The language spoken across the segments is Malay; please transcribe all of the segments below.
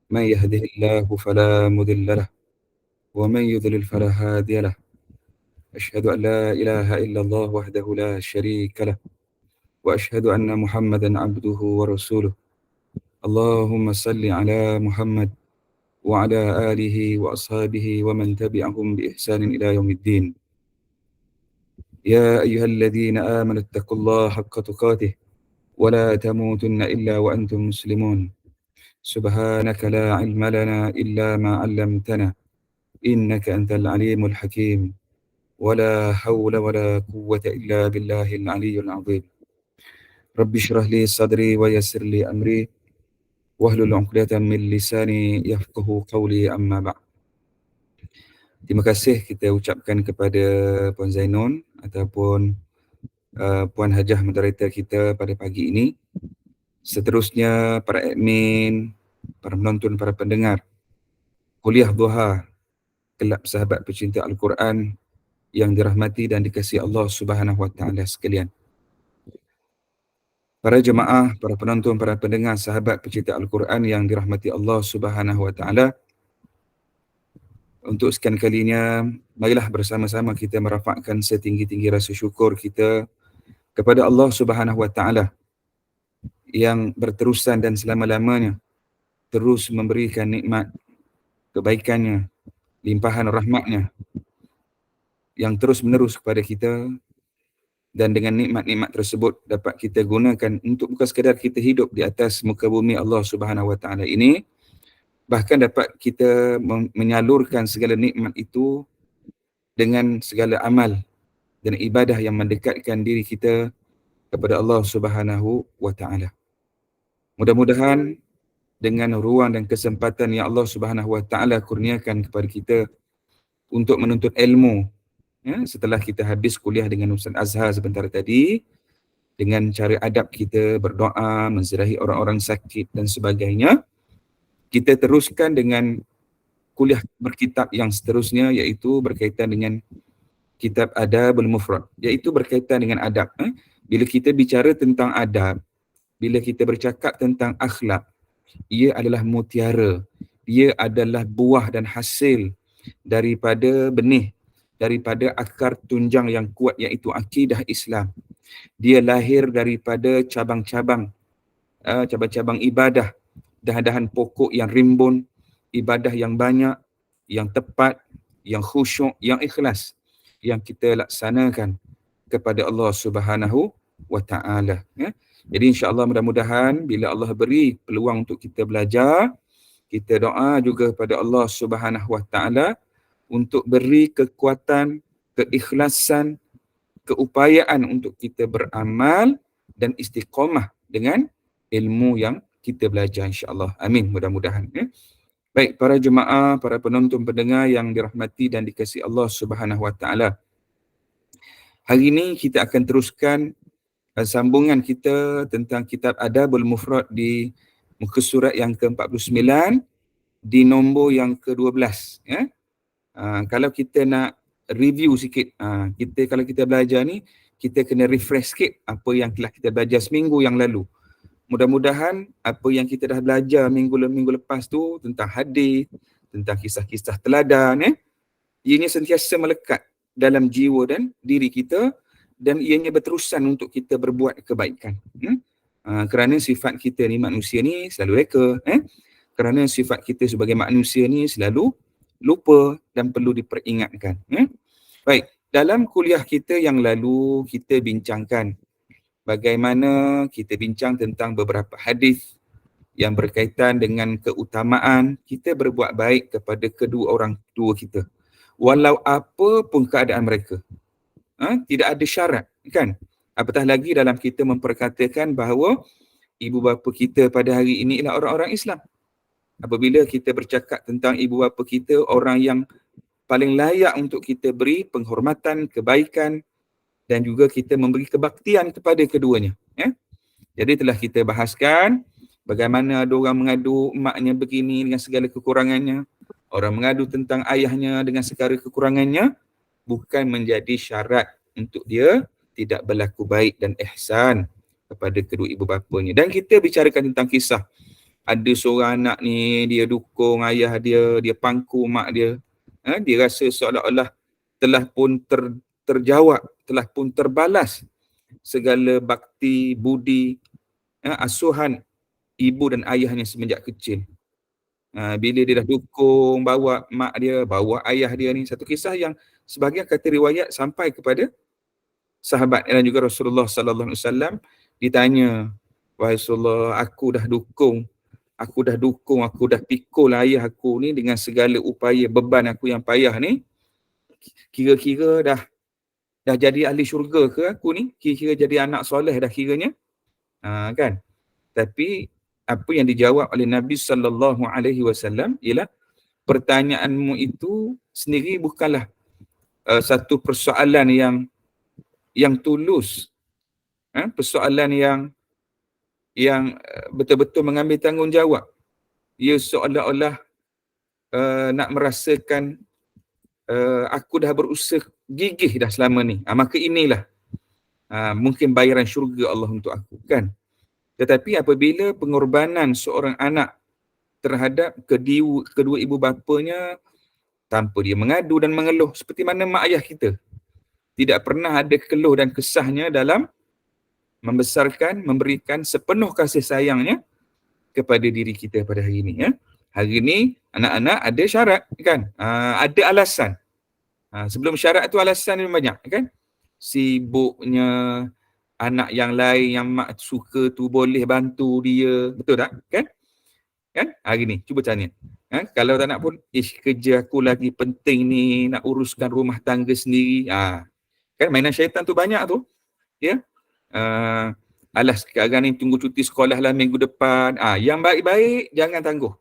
من يهده الله فلا مضل له ومن يضلل فلا هادي له. أشهد أن لا إله إلا الله وحده لا شريك له وأشهد أن محمدا عبده ورسوله. اللهم صل على محمد وعلى آله وأصحابه ومن تبعهم بإحسان إلى يوم الدين. يا أيها الذين آمنوا اتقوا الله حق تقاته ولا تموتن إلا وأنتم مسلمون. سبحانك لا علم لنا إلا ما علمتنا إنك أنت العليم الحكيم. ولا حول ولا قوة إلا بالله العلي العظيم. رب اشرح لي صدري ويسر لي أمري واhlul 'uqdatam min lisani yafqahu qawli, amma ba'd. Terima kasih kita ucapkan kepada Puan Zainun ataupun Puan Hajah moderator kita pada pagi ini. Seterusnya para admin, para penonton, para pendengar kuliah duha kelab sahabat pecinta Al-Quran yang dirahmati dan dikasihi Allah Subhanahu Wa Taala sekalian. Para jemaah, para penonton, para pendengar, sahabat pecinta Al-Quran yang dirahmati Allah Subhanahu Wa Taala, untuk sekian kalinya, marilah bersama-sama kita merafakkan setinggi-tinggi rasa syukur kita kepada Allah Subhanahu Wa Taala yang berterusan dan selama-lamanya terus memberikan nikmat kebaikannya, limpahan rahmatnya yang terus menerus kepada kita, dan dengan nikmat-nikmat tersebut dapat kita gunakan untuk bukan sekadar kita hidup di atas muka bumi Allah Subhanahu Wa Taala ini, bahkan dapat kita menyalurkan segala nikmat itu dengan segala amal dan ibadah yang mendekatkan diri kita kepada Allah Subhanahu Wa Taala. Mudah-mudahan dengan ruang dan kesempatan yang Allah Subhanahu Wa Taala kurniakan kepada kita untuk menuntut ilmu, setelah kita habis kuliah dengan Ustaz Azhar sebentar tadi, dengan cara adab kita berdoa, menziarahi orang-orang sakit dan sebagainya, kita teruskan dengan kuliah berkitab yang seterusnya, iaitu berkaitan dengan kitab Adabul Mufrad, iaitu berkaitan dengan adab. Bila kita bicara tentang adab, bila kita bercakap tentang akhlak, ia adalah mutiara, ia adalah buah dan hasil daripada benih, daripada akar tunjang yang kuat, iaitu akidah Islam. Dia lahir daripada cabang-cabang ibadah, dahan-dahan pokok yang rimbun, ibadah yang banyak, yang tepat, yang khusyuk, yang ikhlas, yang kita laksanakan kepada Allah Subhanahu Wa Taala. Jadi insya-Allah mudah-mudahan bila Allah beri peluang untuk kita belajar, kita doa juga kepada Allah Subhanahu Wa Taala untuk beri kekuatan, keikhlasan, keupayaan untuk kita beramal dan istiqamah dengan ilmu yang kita belajar, insya-Allah. Amin, mudah-mudahan. Baik, para jemaah, para penonton pendengar yang dirahmati dan dikasihi Allah Subhanahu Wa Taala. Hari ini kita akan teruskan sambungan kita tentang kitab Adabul Mufrad di muka surat yang ke-49 di nombor yang ke-12, ya. Kalau kita nak review sikit, kalau kita belajar ni, kita kena refresh sikit apa yang telah kita belajar seminggu yang lalu. Mudah-mudahan apa yang kita dah belajar minggu lepas tu tentang hadis, tentang kisah-kisah teladan, ianya sentiasa melekat dalam jiwa dan diri kita, dan ianya berterusan untuk kita berbuat kebaikan. Kerana sifat kita ni, manusia ni selalu reka. Kerana sifat kita sebagai manusia ni selalu lupa dan perlu diperingatkan. Baik, dalam kuliah kita yang lalu kita bincangkan bagaimana kita bincang tentang beberapa hadis yang berkaitan dengan keutamaan kita berbuat baik kepada kedua orang tua kita, walau apa pun keadaan mereka. Tidak ada syarat, kan? Apatah lagi dalam kita memperkatakan bahawa ibu bapa kita pada hari ini ialah orang-orang Islam. Apabila kita bercakap tentang ibu bapa kita, orang yang paling layak untuk kita beri penghormatan, kebaikan, dan juga kita memberi kebaktian kepada keduanya. Jadi telah kita bahaskan bagaimana ada orang mengadu emaknya begini dengan segala kekurangannya, orang mengadu tentang ayahnya dengan segala kekurangannya, bukan menjadi syarat untuk dia tidak berlaku baik dan ihsan kepada kedua ibu bapanya. Dan kita bicarakan tentang kisah ada seorang anak ni, dia dukung ayah dia, dia pangku mak dia. Dia rasa seolah-olah telah pun terjawab, telah pun terbalas segala bakti, budi, asuhan ibu dan ayahnya semenjak kecil. Bila dia dah dukung, bawa mak dia, bawa ayah dia ni. Satu kisah yang sebahagian kata riwayat sampai kepada sahabat dan juga Rasulullah sallallahu alaihi wasallam, ditanya, wahai Rasulullah, aku dah dukung, aku dah pikul ayah aku ni dengan segala upaya, beban aku yang payah ni, kira-kira dah jadi ahli syurga ke aku ni? Kira-kira jadi anak soleh dah kiranya? Kan? Tapi apa yang dijawab oleh Nabi sallallahu alaihi wasallam ialah, pertanyaanmu itu sendiri bukanlah satu persoalan yang tulus, persoalan yang betul-betul mengambil tanggungjawab. Ia seolah-olah nak merasakan aku dah berusaha gigih dah selama ni. Maka inilah mungkin bayaran syurga Allah untuk aku, kan? Tetapi apabila pengorbanan seorang anak terhadap kedua ibu bapanya tanpa dia mengadu dan mengeluh, seperti mana mak ayah kita tidak pernah ada keluh dan kesahnya dalam membesarkan, memberikan sepenuh kasih sayangnya kepada diri kita pada hari ini. Hari ini anak-anak ada syarat, kan? Ada alasan. Sebelum syarat tu alasan yang banyak, kan? Sibuknya anak yang lain yang mak suka tu boleh bantu dia, betul tak? Kan? Hari ni cuba tanya. Kalau tak nak pun, kerja aku lagi penting ni, nak uruskan rumah tangga sendiri. Kan mainan syaitan tu banyak tu. Ya. Alas sekarang ni tunggu cuti sekolah lah minggu depan. Yang baik-baik jangan tangguh.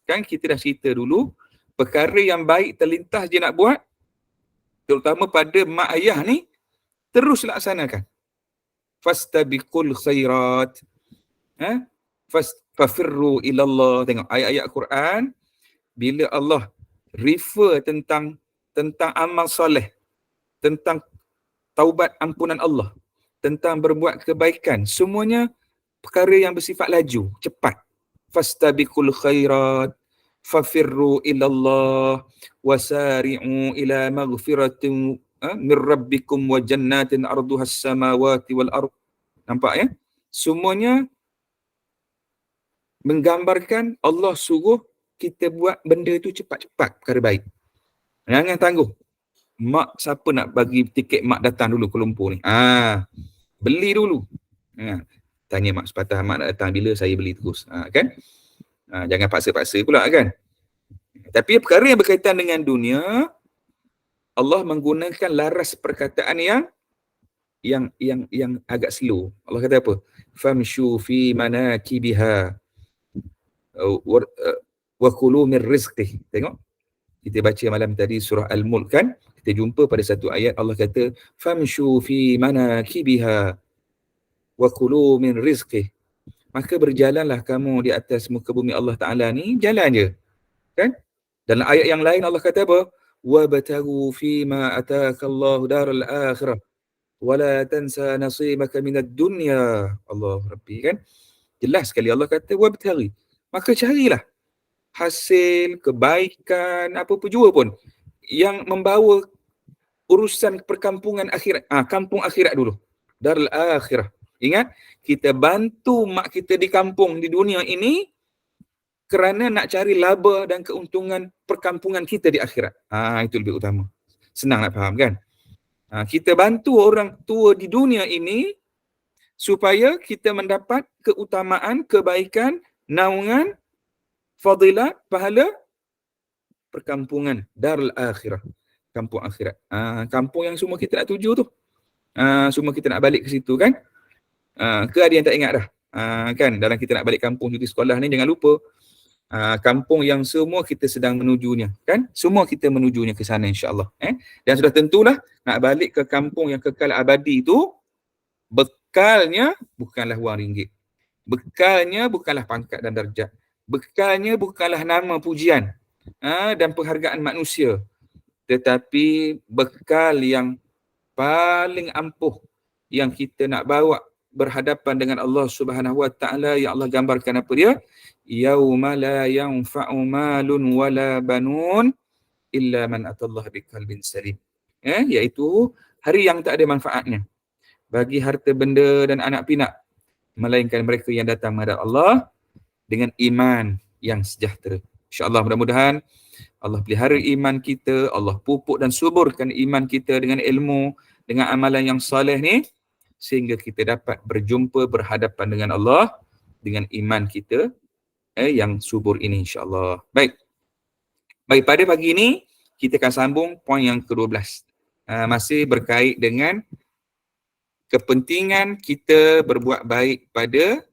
Kan kita dah cerita dulu, perkara yang baik terlintas je nak buat, terutama pada mak ayah ni, terus laksanakan. Fastabiqul khairat. Fafirru ilallah. Tengok ayat-ayat Quran, bila Allah refer tentang amal soleh, tentang taubat ampunan Allah, tentang berbuat kebaikan, semuanya perkara yang bersifat laju, cepat. Fastabiqul khairat, fafirru ilallah, wasari'u ila maghfiratin min rabbikum wa jannatin arduhas samawati wal ard. Nampak ya? Semuanya menggambarkan Allah suruh kita buat benda itu cepat-cepat, perkara baik. Jangan tangguh. Mak, siapa nak bagi tiket mak datang dulu ke Lumpur ni? Beli dulu. Tanya mak sepatah, mak nak datang bila, saya beli terus. Kan? Jangan paksa-paksa pula, kan? Tapi perkara yang berkaitan dengan dunia, Allah menggunakan laras perkataan yang agak slow. Allah kata apa? Famshu fi manakibiha wa kulu min rizqih. Tengok. Kita baca malam tadi surah Al-Mulk, kan? Kita jumpa pada satu ayat Allah kata famshu fi manakibiha wa kulu min rizqih. Maka berjalanlah kamu di atas muka bumi Allah Ta'ala ni, jalan je. Kan? Dalam ayat yang lain Allah kata apa? Wabtagu fima atakallahu daral akhirah wala tansa nasibaka minad dunya. Allah Rabbi, kan? Jelas sekali Allah kata wabtagi. Maka carilah hasil, kebaikan, apa-apa jua pun yang membawa urusan perkampungan akhirat. Kampung akhirat dulu. Darul akhirah. Ingat, kita bantu mak kita di kampung, di dunia ini, kerana nak cari laba dan keuntungan perkampungan kita di akhirat. Itu lebih utama. Senang nak faham, kan? Kita bantu orang tua di dunia ini supaya kita mendapat keutamaan, kebaikan, naungan, fadilah, pahala perkampungan darul akhirah, kampung akhirat. Kampung yang semua kita nak tuju tu. Semua kita nak balik ke situ, kan? Ke ada yang tak ingat dah? Kan, dalam kita nak balik kampung cuti sekolah ni, jangan lupa kampung yang semua kita sedang menujunya, kan? Semua kita menujunya ke sana, insya-Allah. Dan sudah tentulah nak balik ke kampung yang kekal abadi itu, bekalnya bukanlah wang ringgit. Bekalnya bukanlah pangkat dan darjat. Bekalnya bukanlah nama pujian dan penghargaan manusia. Tetapi bekal yang paling ampuh yang kita nak bawa berhadapan dengan Allah Subhanahu wa taala, yang Allah gambarkan apa dia? Yauma la yanfa'u malun wala banun illa man atallaha biqalbin salim. Iaitu hari yang tak ada manfaatnya bagi harta benda dan anak pinak, melainkan mereka yang datang menghadap Allah dengan iman yang sejahtera. InsyaAllah, mudah-mudahan Allah pelihara iman kita, Allah pupuk dan suburkan iman kita dengan ilmu, dengan amalan yang soleh ni, sehingga kita dapat berjumpa, berhadapan dengan Allah dengan iman kita yang subur ini, insyaAllah. Baik, pada pagi ini kita akan sambung poin yang ke-12. Masih berkait dengan kepentingan kita berbuat baik pada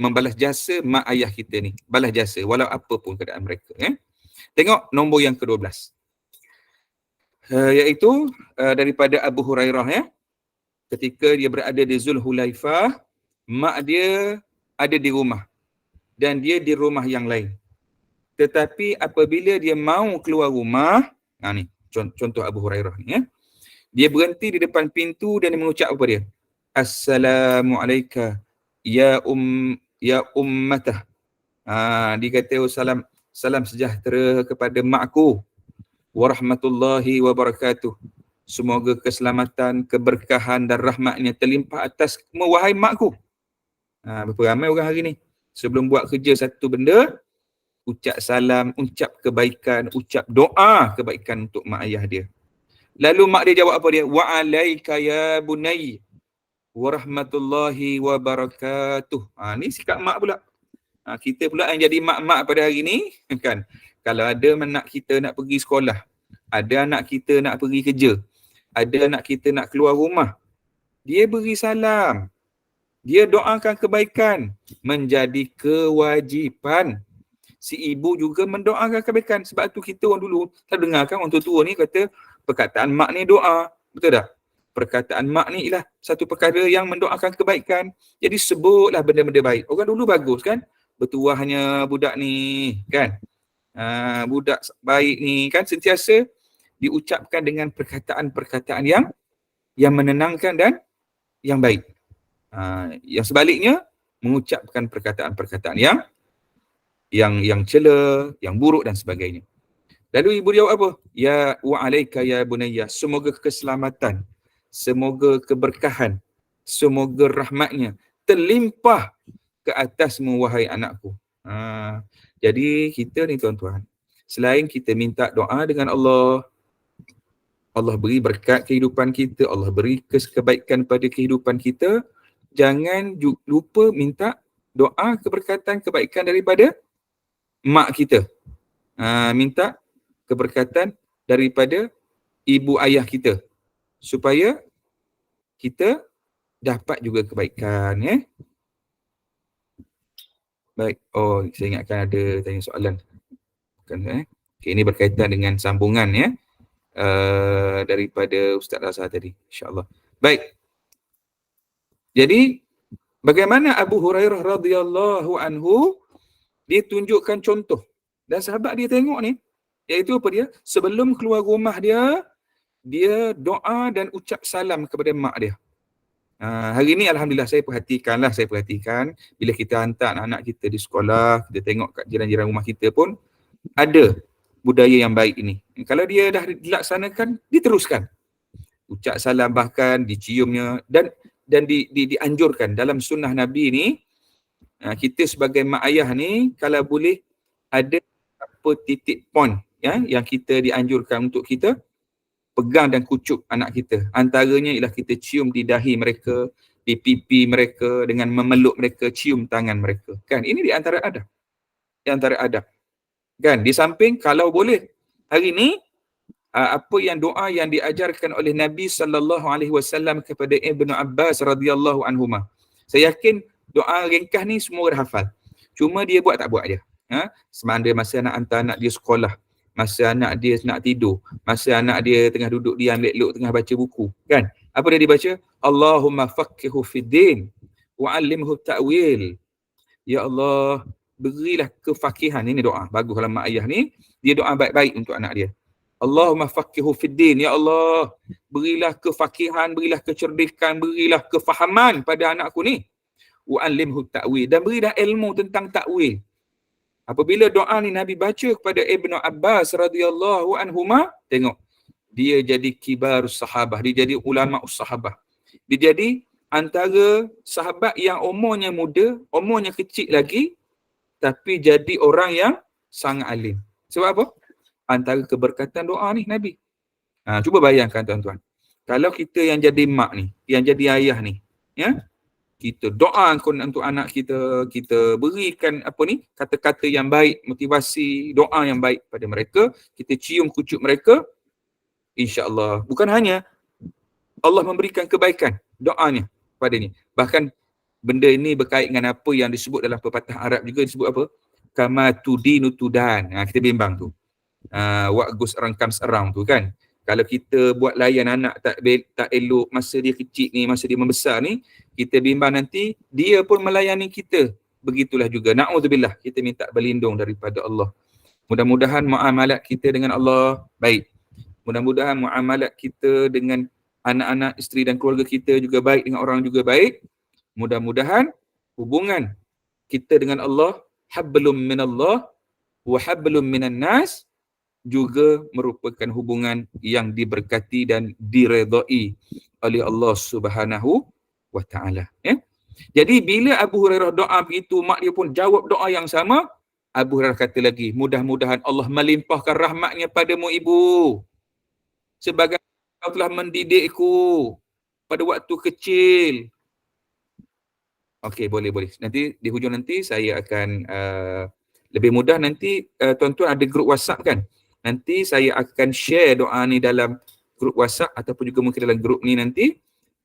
membalas jasa mak ayah kita ni. Balas jasa walau apa pun keadaan mereka. Tengok nombor yang ke-12. Iaitu daripada Abu Hurairah. Ketika dia berada di Zulhulaifah, mak dia ada di rumah dan dia di rumah yang lain. Tetapi apabila dia mau keluar rumah, ni contoh Abu Hurairah ni, dia berhenti di depan pintu dan dia mengucap apa dia? Assalamualaikum ya ummatah. Dia kata salam sejahtera kepada makku, warahmatullahi wabarakatuh. Semoga keselamatan, keberkahan dan rahmatnya terlimpah atas wahai makku. Berapa ramai orang hari ni sebelum buat kerja satu benda, ucap salam, ucap kebaikan, ucap doa kebaikan untuk mak ayah dia. Lalu mak dia jawab apa dia? Wa'alaika ya bunayya warahmatullahi wabarakatuh. Ni sikap mak pula. Kita pula yang jadi mak-mak pada hari ni kan. Kalau ada anak kita nak pergi sekolah, ada anak kita nak pergi kerja, ada anak kita nak keluar rumah, dia beri salam, dia doakan kebaikan, menjadi kewajipan. Si ibu juga mendoakan kebaikan. Sebab tu kita orang dulu tak dengar kan orang tua ni kata perkataan mak ni doa. Betul tak? Perkataan mak ni ialah satu perkara yang mendoakan kebaikan. Jadi sebutlah benda-benda baik. Orang dulu bagus kan? Bertuahnya budak ni kan? Budak baik ni kan sentiasa diucapkan dengan perkataan-perkataan yang menenangkan dan yang baik. Yang sebaliknya mengucapkan perkataan-perkataan yang cela, yang buruk dan sebagainya. Lalu ibu jawab apa? Ya wa'alaika ya bunayya, semoga keselamatan, semoga keberkahan, semoga rahmatnya terlimpah ke atasmu wahai anakku. Jadi kita ni tuan-tuan, selain kita minta doa dengan Allah, Allah beri berkat kehidupan kita, Allah beri kebaikan pada kehidupan kita, jangan lupa minta doa keberkatan, kebaikan daripada mak kita. Minta keberkatan daripada ibu ayah kita supaya kita dapat juga kebaikan. Baik. Saya ingatkan ada tanya soalan. Okay, ini berkaitan dengan sambungan daripada Ustaz Razak tadi, insya-Allah. Baik. Jadi bagaimana Abu Hurairah radhiyallahu anhu dia tunjukkan contoh dan sahabat dia tengok ni, iaitu apa dia? Sebelum keluar rumah dia doa dan ucap salam kepada mak dia. Hari ni alhamdulillah saya perhatikan bila kita hantar anak kita di sekolah, kita tengok kat jiran-jiran rumah kita pun ada budaya yang baik ini. Kalau dia dah dilaksanakan, diteruskan. Ucap salam bahkan diciumnya dan dianjurkan dalam sunnah Nabi ni. Kita sebagai mak ayah ni kalau boleh ada apa titik point yang kita dianjurkan untuk kita pegang dan kucup anak kita. Antaranya ialah kita cium di dahi mereka, di pipi mereka, dengan memeluk mereka, cium tangan mereka. Kan ini di antara adab. Kan di samping kalau boleh hari ni apa yang doa yang diajarkan oleh Nabi SAW kepada Ibnu Abbas radhiyallahu anhuma. Saya yakin doa ringkas ni semua dah hafal. Cuma dia buat tak buat je. Semanda masa nak hantar anak dia sekolah, masa anak dia nak tidur, masa anak dia tengah duduk diam elok tengah baca buku, kan? Apa dia dibaca? Allahumma faqihhu fiddin wa 'allimhu ta'wil. Ya Allah, berilah kefakihan. Ini doa bagus kalau mak ayah ni dia doa baik-baik untuk anak dia. Allahumma faqihu fid din. Ya Allah, berilah kefakihan, berilah kecerdikan, berilah kefahaman pada anakku ni. Wa alimhu ta'wil, dan berilah ilmu tentang ta'wil. Apabila doa ni Nabi baca kepada Ibnu Abbas radhiyallahu anhuma, tengok, dia jadi kibarus sahabah, dia jadi ulama sahabah. Dia jadi antara sahabat yang umurnya muda, umurnya kecil lagi, tapi jadi orang yang sangat alim. Sebab apa? Antara keberkatan doa ni Nabi. Cuba bayangkan tuan-tuan. Kalau kita yang jadi mak ni, yang jadi ayah ni, ya, kita doa untuk anak kita, kita berikan kata-kata yang baik, motivasi, doa yang baik pada mereka, kita cium kucuk mereka, insya-Allah. Bukan hanya Allah memberikan kebaikan doanya padanya. Bahkan benda ini berkait dengan apa yang disebut dalam pepatah Arab juga, disebut apa? Kama tudinu tudan. Kita bimbang tu. What goes around comes around tu kan. Kalau kita buat layan anak tak elok masa dia kecil ni, masa dia membesar ni, kita bimbang nanti dia pun melayani kita. Begitulah juga. Na'udzubillah, kita minta berlindung daripada Allah. Mudah-mudahan muamalat kita dengan Allah baik. Mudah-mudahan muamalat kita dengan anak-anak, isteri dan keluarga kita juga baik, dengan orang juga baik. Mudah-mudahan hubungan kita dengan Allah, hablum minallah wa hablum minan nas, juga merupakan hubungan yang diberkati dan diredai oleh Allah Subhanahu wa taala, ya. Jadi bila Abu Hurairah doa begitu, mak dia pun jawab doa yang sama. Abu Hurairah kata lagi, mudah-mudahan Allah melimpahkan rahmatnya padamu ibu, sebagai kau telah mendidikku pada waktu kecil. Okey, boleh. Nanti di hujung nanti saya akan lebih mudah nanti tuan-tuan ada grup WhatsApp kan? Nanti saya akan share doa ni dalam grup WhatsApp ataupun juga mungkin dalam grup ni nanti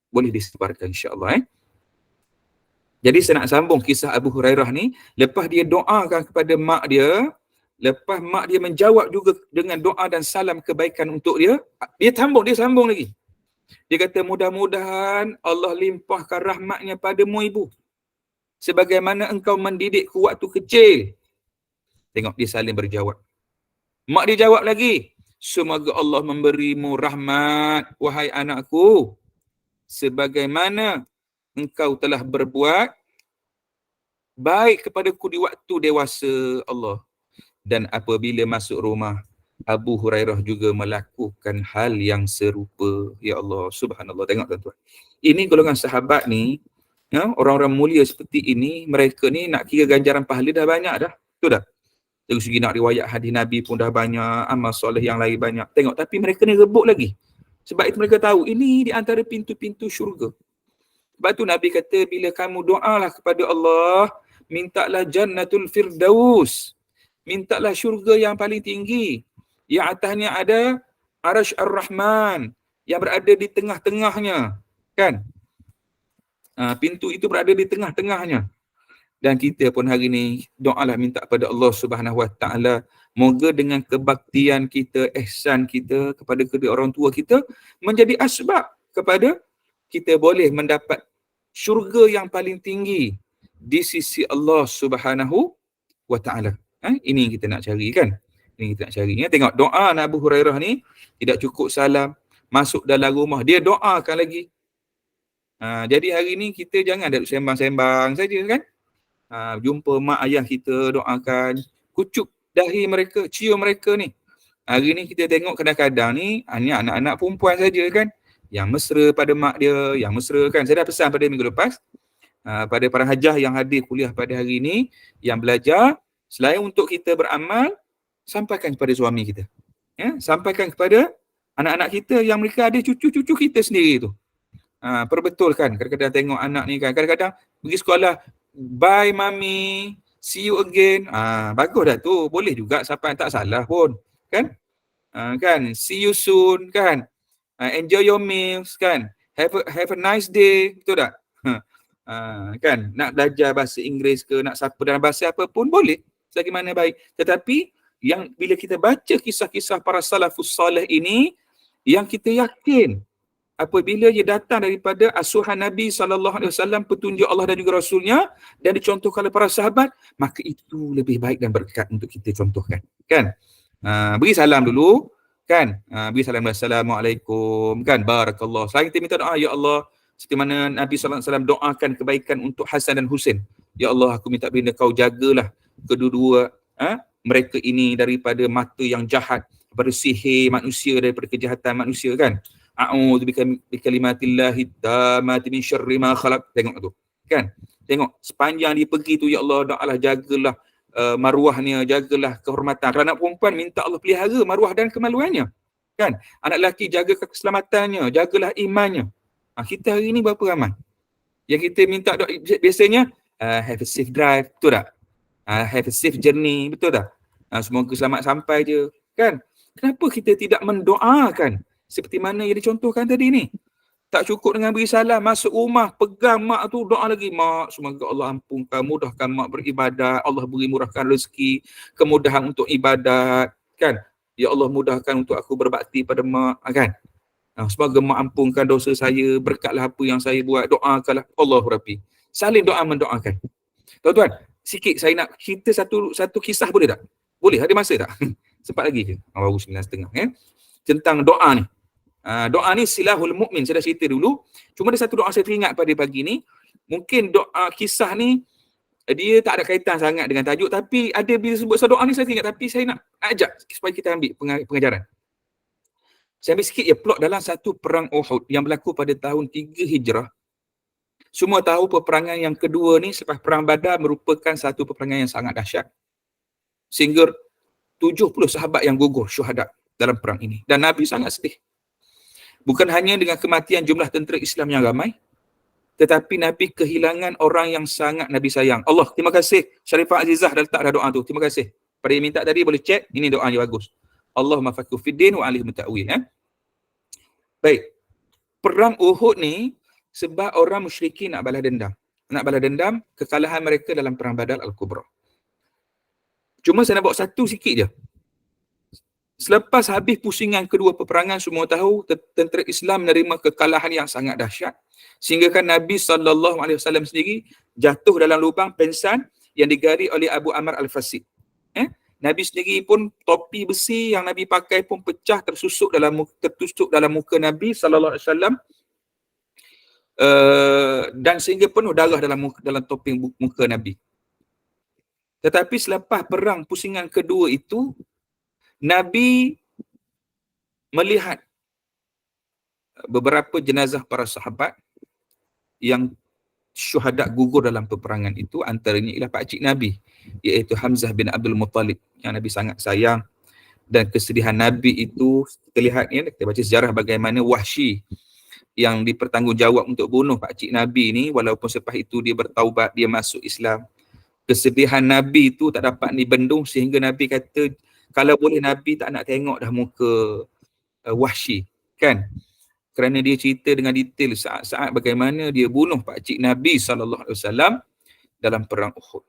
boleh disebarkan insya-Allah. Jadi saya nak sambung kisah Abu Hurairah ni. Lepas dia doakan kepada mak dia, lepas mak dia menjawab juga dengan doa dan salam kebaikan untuk dia, dia sambung lagi. Dia kata, mudah-mudahan Allah limpahkan rahmatnya padamu ibu, sebagaimana engkau mendidikku waktu kecil. Tengok, dia saling berjawab. Mak dia jawab lagi, semoga Allah memberimu rahmat, wahai anakku, sebagaimana engkau telah berbuat baik kepadaku di waktu dewasa Allah. Dan apabila masuk rumah, Abu Hurairah juga melakukan hal yang serupa. Ya Allah, subhanallah. Tengok tuan-tuan. Ini golongan sahabat ni, ya, orang-orang mulia seperti ini, mereka ni nak kira ganjaran pahala dah banyak dah. Betul dah? Dari segi nak riwayat hadis Nabi pun dah banyak, amal soleh yang lain banyak. Tengok, tapi mereka ni rebut lagi. Sebab itu mereka tahu, ini di antara pintu-pintu syurga. Sebab tu Nabi kata, bila kamu doalah kepada Allah, mintalah jannatul firdaus. Mintalah syurga yang paling tinggi. Yang atasnya ada Arasy Ar-Rahman, yang berada di tengah-tengahnya. Kan? Pintu itu berada di tengah-tengahnya. Dan kita pun hari ni doalah minta pada Allah Subhanahu Wa Taala, moga dengan kebaktian kita, ihsan kita kepada kedua orang tua kita menjadi asbab kepada kita boleh mendapat syurga yang paling tinggi di sisi Allah Subhanahu Wa Taala. Ini yang kita nak cari kan? Ini kita nak cari. Ya, tengok doa Abu Hurairah ni tidak cukup salam, masuk dalam rumah dia doakan lagi. Jadi hari ni kita jangan ada sembang-sembang saja kan? Jumpa mak ayah kita doakan, kucuk dahi mereka, cium mereka ni. Hari ni kita tengok kadang-kadang ni hanya anak-anak perempuan saja kan, yang mesra pada mak dia, yang mesra kan. Saya dah pesan pada minggu lepas pada para hajah yang hadir kuliah pada hari ni, yang belajar, selain untuk kita beramal, sampaikan kepada suami kita, ya, sampaikan kepada anak-anak kita yang mereka ada cucu-cucu kita sendiri tu. Perbetulkan. Kadang-kadang tengok anak ni kan, kadang-kadang pergi sekolah, bye mami, see you again. Bagus dah tu, boleh juga, siapa yang tak salah pun kan. Kan, see you soon kan. Enjoy your meals kan. Have a nice day, betul tak? Kan, nak belajar bahasa Inggeris ke, nak sapa dalam bahasa apa pun boleh, selagi mana baik. Tetapi yang bila kita baca kisah-kisah para salafus salih ini, yang kita yakin apabila ia datang daripada asuhan Nabi SAW, petunjuk Allah dan juga Rasulnya, dan dicontohkan oleh para sahabat, maka itu lebih baik dan berkat untuk kita contohkan. Kan? Beri salam dulu Kan? Beri salam, Assalamualaikum. Kan? Barakallah. Selain kita minta doa, Ya Allah, seperti mana Nabi SAW doakan kebaikan untuk Hasan dan Husain. Ya Allah, aku minta baginda kau jagalah kedua-dua mereka ini daripada mata yang jahat, daripada sihir manusia, daripada kejahatan manusia, kan? A'udzu bikalimatillahi tammati min syarri ma khalaq. Tengok tu. Kan? Tengok sepanjang dia pergi tu, ya Allah, doalah jagalah maruahnya, jagalah kehormatan. Kalau anak perempuan minta Allah pelihara maruah dan kemaluannya. Kan? Anak lelaki jaga keselamatannya, jagalah imannya. Kita hari ni berapa ramai yang kita minta doa? Biasanya have a safe drive, betul tak? Have a safe journey, betul tak? Semoga selamat sampai je, kan? Kenapa kita tidak mendoakan seperti mana yang dicontohkan tadi ni? Tak cukup dengan beri salam, masuk rumah, pegang mak tu, doa lagi. Mak, semoga Allah ampunkan, mudahkan mak beribadat, Allah beri murahkan rezeki, kemudahan untuk ibadat, kan? Ya Allah, mudahkan untuk aku berbakti pada mak, kan? Semoga mak ampunkan dosa saya, berkatlah apa yang saya buat, doakanlah. Allahu Rabbi. Saling doa mendoakan. Tuan-tuan, sikit saya nak cerita satu kisah, boleh tak? Boleh? Ada masa tak? Sempat lagi je? Baru 9:30. Tentang doa ni. Doa ni silahul mukmin, saya dah cerita dulu. Cuma ada satu doa saya teringat pada pagi ni. Mungkin doa kisah ni dia tak ada kaitan sangat dengan tajuk, tapi ada bila sebut doa ni saya teringat, tapi saya nak ajak supaya kita ambil pengajaran. Saya ambil sikit ya, plot dalam satu perang Uhud yang berlaku pada tahun 3 Hijrah. Semua tahu peperangan yang kedua ni selepas perang Badar merupakan satu peperangan yang sangat dahsyat. Sehingga 70 sahabat yang gugur syuhada dalam perang ini. Dan Nabi sangat sedih. Bukan hanya dengan kematian jumlah tentera Islam yang ramai, tetapi Nabi kehilangan orang yang sangat Nabi sayang. Allah, terima kasih. Syarifah Azizah dah letak dah doa tu. Terima kasih. Pada yang minta tadi boleh check. Ini doa yang bagus. Allahumma faqihu fiddin wa alihim ta'wil. Baik. Perang Uhud ni sebab orang musyrikin nak balas dendam. Nak balas dendam kekalahan mereka dalam perang Badar Al-Kubra. Cuma saya nak bawa satu sikit je. Selepas habis pusingan kedua peperangan, semua tahu tentera Islam menerima kekalahan yang sangat dahsyat. Sehingga kan Nabi SAW sendiri jatuh dalam lubang pensan yang digari oleh Abu Amr Al-Fasid. Nabi sendiri pun topi besi yang Nabi pakai pun pecah, tertusuk dalam muka Nabi SAW. Dan sehingga penuh darah dalam topi muka Nabi. Tetapi selepas perang pusingan kedua itu, Nabi melihat beberapa jenazah para sahabat yang syuhada gugur dalam peperangan itu. Antaranya ialah pakcik Nabi, iaitu Hamzah bin Abdul Muttalib yang Nabi sangat sayang. Dan kesedihan Nabi itu kita lihat ni, kita baca sejarah bagaimana Wahsy yang dipertanggungjawab untuk bunuh pakcik Nabi ni, walaupun selepas itu dia bertaubat, dia masuk Islam. Kesedihan Nabi itu tak dapat dibendung sehingga Nabi kata, kalau boleh Nabi tak nak tengok dah muka Wahsy, kan? Kerana dia cerita dengan detail saat-saat bagaimana dia bunuh pakcik Nabi SAW dalam perang Uhud.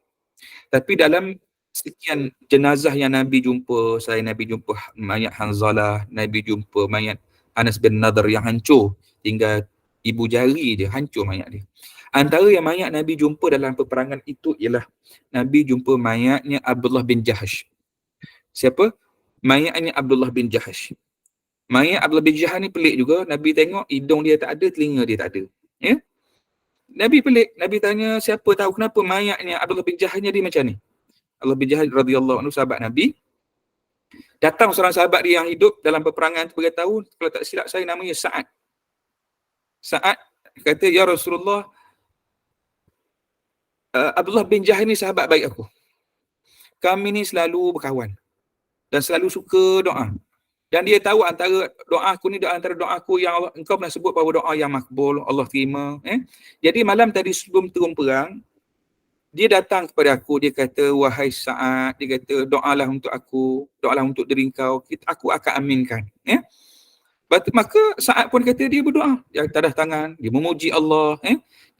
Tapi dalam sekian jenazah yang Nabi jumpa, selain Nabi jumpa mayat Hanzalah, Nabi jumpa mayat Anas bin Nadhr yang hancur, tinggal ibu jari dia, hancur mayat dia. Antara yang mayat Nabi jumpa dalam peperangan itu ialah Nabi jumpa mayatnya Abdullah bin Jahash. Siapa? Mayatnya Abdullah bin Jahash. Mayat Abdullah bin Jahash ni pelik juga. Nabi tengok hidung dia tak ada, telinga dia tak ada. Ya? Nabi pelik. Nabi tanya, siapa tahu kenapa mayatnya Abdullah bin Jahash ni dia macam ni? Abdullah bin Jahash radhiyallahu anhu, sahabat Nabi. Datang seorang sahabat dia yang hidup dalam peperangan itu beritahu, kalau tak silap saya namanya Sa'ad. Sa'ad kata, ya Rasulullah, Abdullah bin Jahash ni sahabat baik aku. Kami ni selalu berkawan dan selalu suka doa. Dan dia tahu antara doa aku ni antara doa aku yang Allah, engkau pernah sebut bahawa doa yang makbul, Allah terima. Jadi malam tadi sebelum turun perang, dia datang kepada aku, dia kata, wahai Sa'ad, dia kata, doalah untuk aku, doalah untuk diri kau, aku akan aminkan. Maka Sa'ad pun kata dia berdoa, dia tadah tangan, dia memuji Allah,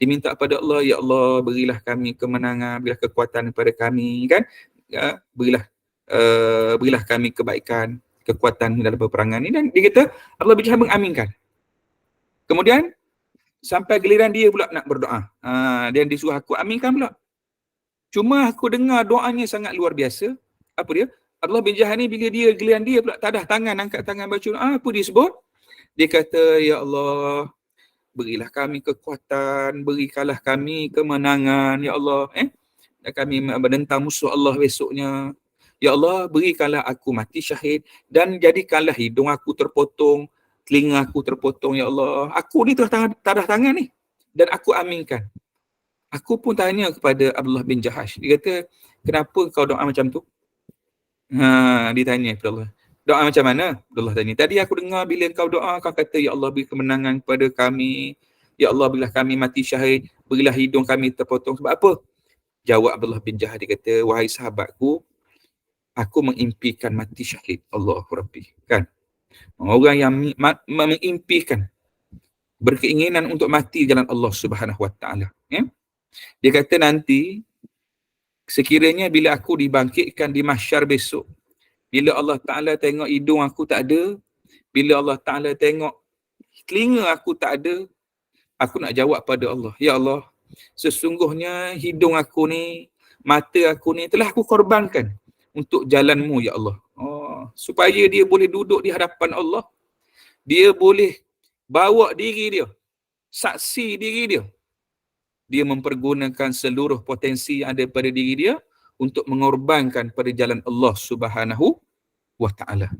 dia minta kepada Allah, ya Allah, berilah kami kemenangan, berilah kekuatan kepada kami, kan? Berilah kami kebaikan, kekuatan dalam peperangan ni. Dan dia kata Allah bin Jahash mengaminkan. Kemudian sampai giliran dia pula nak berdoa. Dan disuruh aku aminkan pula. Cuma aku dengar doanya sangat luar biasa. Apa dia? Abdullah bin Jahal ni bila dia giliran dia pula tadah tangan, angkat tangan baca apa dia sebut? Dia kata, ya Allah, berilah kami kekuatan, berikanlah kami kemenangan, ya Allah, dan kami menentang musuh Allah besoknya. Ya Allah, berikanlah aku mati syahid dan jadikanlah hidung aku terpotong, telinga aku terpotong, ya Allah. Aku ni tadah tangan ni dan aku aminkan. Aku pun tanya kepada Abdullah bin Jahash. Dia kata, kenapa kau doa macam tu? Dia tanya kepada Allah. Doa macam mana? Abdullah tanya. Tadi aku dengar bila kau doa, kau kata, ya Allah, beri kemenangan kepada kami. Ya Allah, berilah kami mati syahid. Berilah hidung kami terpotong. Sebab apa? Jawab Abdullah bin Jahash, dia kata, wahai sahabatku, aku mengimpikan mati syahid. Allahu Rabbi. Kan? Orang yang mengimpikan, berkeinginan untuk mati jalan Allah Subhanahu Wa Taala. Dia kata nanti, sekiranya bila aku dibangkitkan di mahsyar besok, bila Allah Ta'ala tengok hidung aku tak ada, bila Allah Ta'ala tengok telinga aku tak ada, aku nak jawab pada Allah, ya Allah, sesungguhnya hidung aku ni, mata aku ni telah aku korbankan untuk jalan-Mu, ya Allah. Supaya dia boleh duduk di hadapan Allah, dia boleh bawa diri dia, saksi diri dia, dia mempergunakan seluruh potensi yang ada pada diri dia untuk mengorbankan pada jalan Allah Subhanahu Wa Taala.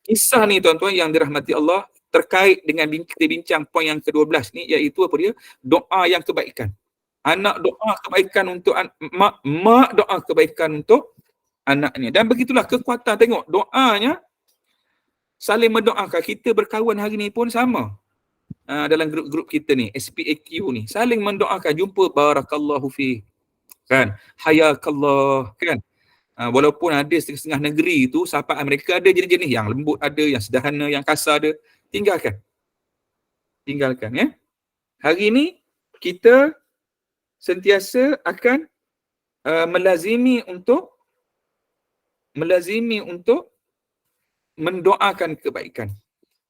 Kisah ni tuan-tuan yang dirahmati Allah terkait dengan kita bincang poin yang ke-12 ni, iaitu apa dia? Doa yang kebaikan. Anak doa kebaikan untuk mak doa kebaikan untuk anaknya. Dan begitulah kekuatan, tengok doanya saling mendoakan. Kita berkawan hari ni pun sama. Dalam grup-grup kita ni, SPAQ ni, saling mendoakan, jumpa barakallahu fi, kan, hayakallah, kan. Walaupun ada setengah negeri tu sapaan mereka ada jenis-jenis yang lembut, ada yang sederhana, yang kasar ada, tinggalkan ya. Hari ni kita sentiasa akan melazimi untuk mendoakan kebaikan.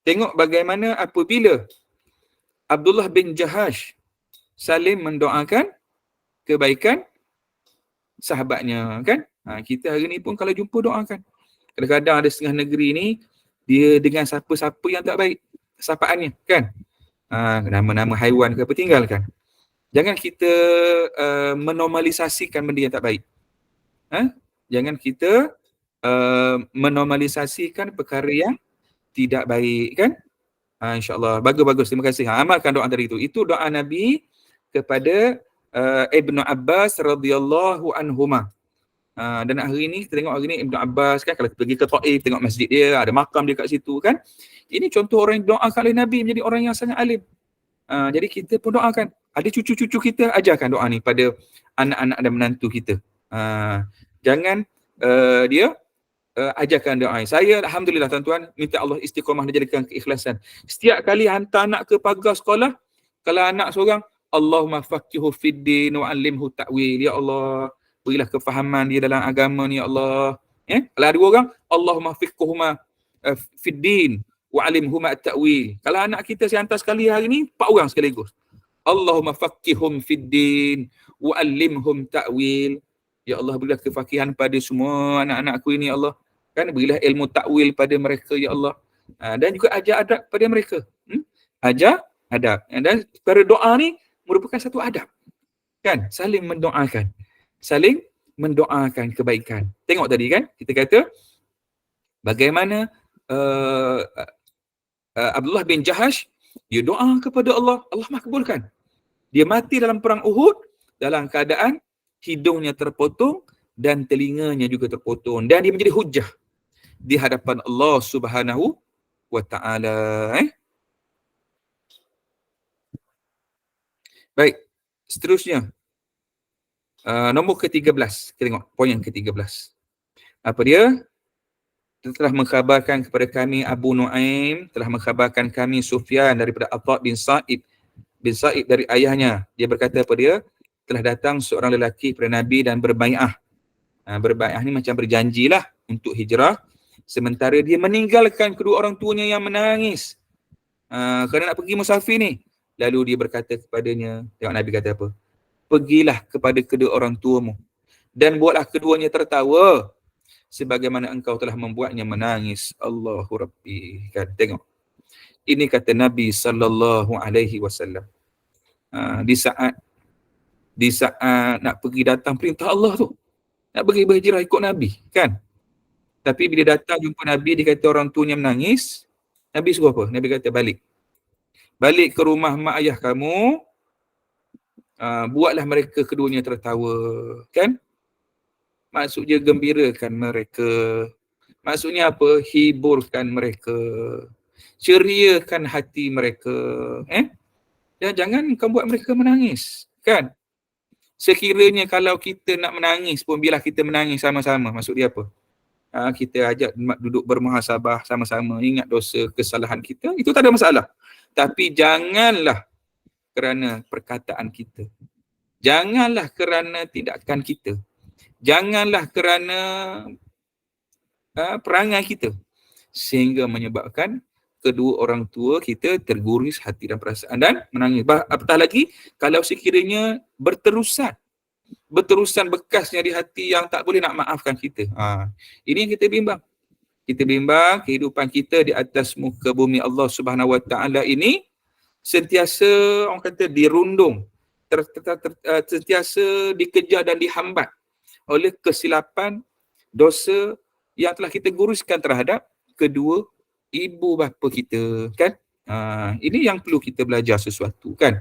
Tengok bagaimana apabila Abdullah bin Jahash saling mendoakan kebaikan sahabatnya, kan? Kita hari ni pun kalau jumpa doakan. Kadang-kadang ada setengah negeri ni, dia dengan siapa-siapa yang tak baik sapaannya, kan? Nama-nama haiwan ke apa, tinggalkan. Jangan kita menormalisasikan benda yang tak baik. Jangan kita menormalisasikan perkara yang tidak baik, kan? InsyaAllah. Bagus-bagus. Terima kasih. Amalkan doa tadi itu. Itu doa Nabi kepada Ibnu Abbas radhiyallahu anhuma. Dan hari ni, kita tengok hari ni Ibnu Abbas, kan, kalau kita pergi ke Taif, tengok masjid dia, ada makam dia kat situ, kan. Ini contoh orang yang doakan oleh Nabi menjadi orang yang sangat alim. Jadi kita pun doakan. Ada cucu-cucu kita, ajarkan doa ni pada anak-anak dan menantu kita. Jangan dia ajarkan doa. Saya alhamdulillah tuan-tuan, minta Allah istiqamah dan jadikan keikhlasan. Setiap kali hantar anak ke pagar sekolah, kalau anak seorang, Allahumma faqihu fid din wa 'allimhu ta'wil. Ya Allah, berilah kefahaman dia dalam agama ni, ya Allah. Kalau ada orang, Allahumma fiqhuhuma fid din wa 'allimhuma at-ta'wil. Kalau anak kita saya hantar sekali hari ni, 4 orang sekaligus. Allahumma faqihhum fid din wa 'allimhum ta'wil. Ya Allah, berilah kefakihan pada semua anak-anakku ini, ya Allah. Kan, berilah ilmu takwil pada mereka, ya Allah. Dan juga ajar adab pada mereka. Ajar adab. Dan pada doa ni merupakan satu adab. Kan, saling mendoakan. Saling mendoakan kebaikan. Tengok tadi, kan, kita kata bagaimana Abdullah bin Jahash, dia doa kepada Allah, Allah makbulkan. Dia mati dalam perang Uhud dalam keadaan hidungnya terpotong dan telinganya juga terpotong, dan dia menjadi hujjah di hadapan Allah Subhanahu Wa Taala. Baik, seterusnya nombor ke-13. Kita tengok poin yang ke-13. Apa dia? Telah mengkhabarkan kepada kami Abu Nuaim, telah mengkhabarkan kami Sufyan daripada Atha bin Sa'id dari ayahnya. Dia berkata kepada dia, telah datang seorang lelaki kepada Nabi dan berbai'ah. Berbai'ah ni macam berjanjilah untuk hijrah, sementara dia meninggalkan kedua orang tuanya yang menangis kerana nak pergi musafir ni. Lalu dia berkata kepadanya, tengok Nabi kata apa? Pergilah kepada kedua orang tuamu dan buatlah keduanya tertawa sebagaimana engkau telah membuatnya menangis. Allahu Rabbi. Kan, tengok. Ini kata Nabi sallallahu alaihi wasallam. Di saat nak pergi datang perintah Allah tu, nak pergi berhijrah ikut Nabi, kan? Tapi bila datang jumpa Nabi, dia kata orang tuanya menangis. Nabi suruh apa? Nabi kata balik. Balik ke rumah mak ayah kamu, buatlah mereka keduanya tertawa, kan? Maksudnya gembirakan mereka. Maksudnya apa? Hiburkan mereka. Ceriakan hati mereka. Dan jangan kau buat mereka menangis, kan? Sekiranya kalau kita nak menangis pun, bila kita menangis sama-sama, maksud dia apa? Kita ajak duduk bermuhasabah sama-sama, ingat dosa, kesalahan kita, itu tak ada masalah. Tapi janganlah kerana perkataan kita. Janganlah kerana tindakan kita. Janganlah kerana perangai kita. Sehingga menyebabkan kedua orang tua kita terguris hati dan perasaan dan menangis. Apatah lagi kalau sekiranya berterusan bekasnya di hati yang tak boleh nak maafkan kita. Ini yang kita bimbang. Kita bimbang kehidupan kita di atas muka bumi Allah Subhanahu Wa Taala ini sentiasa orang kata dirundung, sentiasa dikejar dan dihambat oleh kesilapan, dosa yang telah kita guruskan terhadap kedua ibu bapa kita, kan? Ini yang perlu kita belajar sesuatu, kan?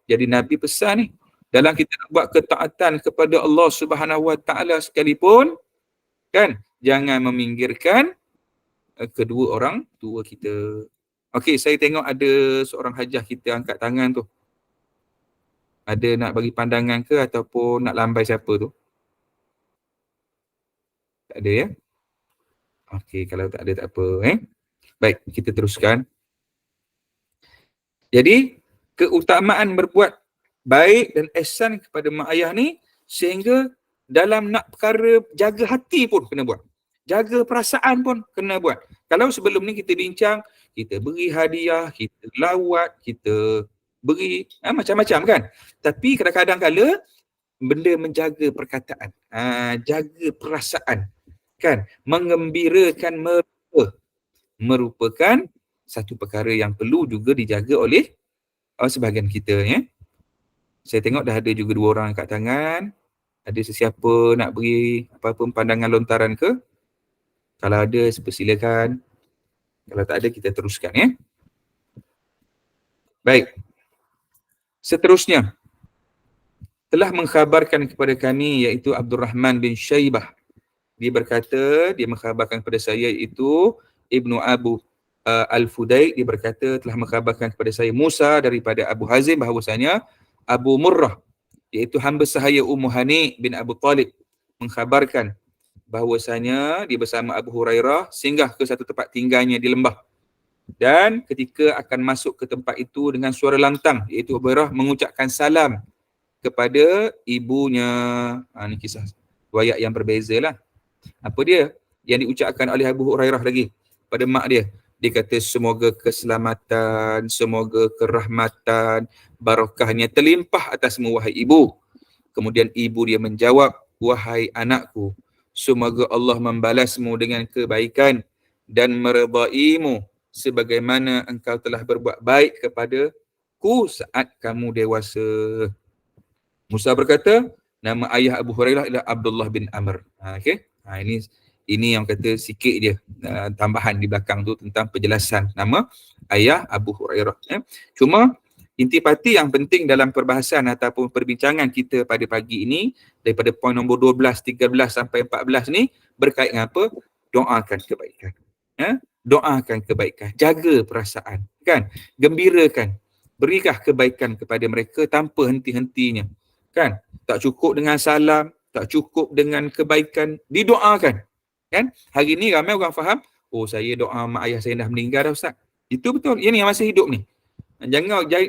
Jadi Nabi pesan ni, dalam kita nak buat ketaatan kepada Allah Subhanahu Wa Taala sekalipun, kan, jangan meminggirkan kedua orang tua kita. Okey, saya tengok ada seorang hajah kita angkat tangan tu. Ada nak bagi pandangan ke ataupun nak lambai siapa tu? Tak ada, ya? Okey, kalau tak ada tak apa, Baik, kita teruskan. Jadi, keutamaan berbuat baik dan ihsan kepada mak ayah ni, sehingga dalam nak perkara jaga hati pun kena buat. Jaga perasaan pun kena buat. Kalau sebelum ni kita bincang, kita beri hadiah, kita lawat, kita beri macam-macam, kan? Tapi kadang-kadang kala benda menjaga perkataan, jaga perasaan, kan? Mengembirakan merupakan satu perkara yang perlu juga dijaga oleh sebahagian kita, ya. Saya tengok dah ada juga 2 orang angkat tangan. Ada sesiapa nak beri apa-apa pandangan lontaran ke? Kalau ada, persilakan. Kalau tak ada, kita teruskan, ya. Baik. Seterusnya, telah mengkhabarkan kepada kami iaitu Abdul Rahman bin Syaibah. Dia berkata, dia mengkhabarkan kepada saya iaitu Ibnu Abu Al-Fudayk, dia berkata telah mengkhabarkan kepada saya Musa daripada Abu Hazim bahawasanya Abu Murrah iaitu hamba sahaya Ummu Hani bin Abu Talib mengkhabarkan bahawasanya dia bersama Abu Hurairah singgah ke satu tempat tinggalnya di lembah. Dan ketika akan masuk ke tempat itu dengan suara lantang, iaitu Abu Hurairah mengucapkan salam kepada ibunya. Ini kisah riwayat yang berbeza lah. Apa dia yang diucapkan oleh Abu Hurairah lagi pada mak dia? Dia kata semoga keselamatan, semoga kerahmatan, barakahnya terlimpah atasmu wahai ibu. Kemudian ibu dia menjawab, wahai anakku, semoga Allah membalasmu dengan kebaikan dan meredaimu sebagaimana engkau telah berbuat baik kepadaku saat kamu dewasa. Musa berkata, nama ayah Abu Hurairah adalah Abdullah bin Amr. Okey. Ini yang kata sikit dia tambahan di belakang tu tentang penjelasan nama ayah Abu Hurairah. Cuma intipati yang penting dalam perbahasan ataupun perbincangan kita pada pagi ini daripada poin nombor 12, 13 sampai 14 ni berkait dengan apa? Doakan kebaikan. Doakan kebaikan, jaga perasaan, kan? Gembirakan, berilah kebaikan kepada mereka tanpa henti-hentinya, kan? Tak cukup dengan salam, tak cukup dengan kebaikan, didoakan. Kan? Hari ni ramai orang faham, oh saya doa mak ayah saya dah meninggal dah Ustaz. Itu betul, yang masih hidup ni.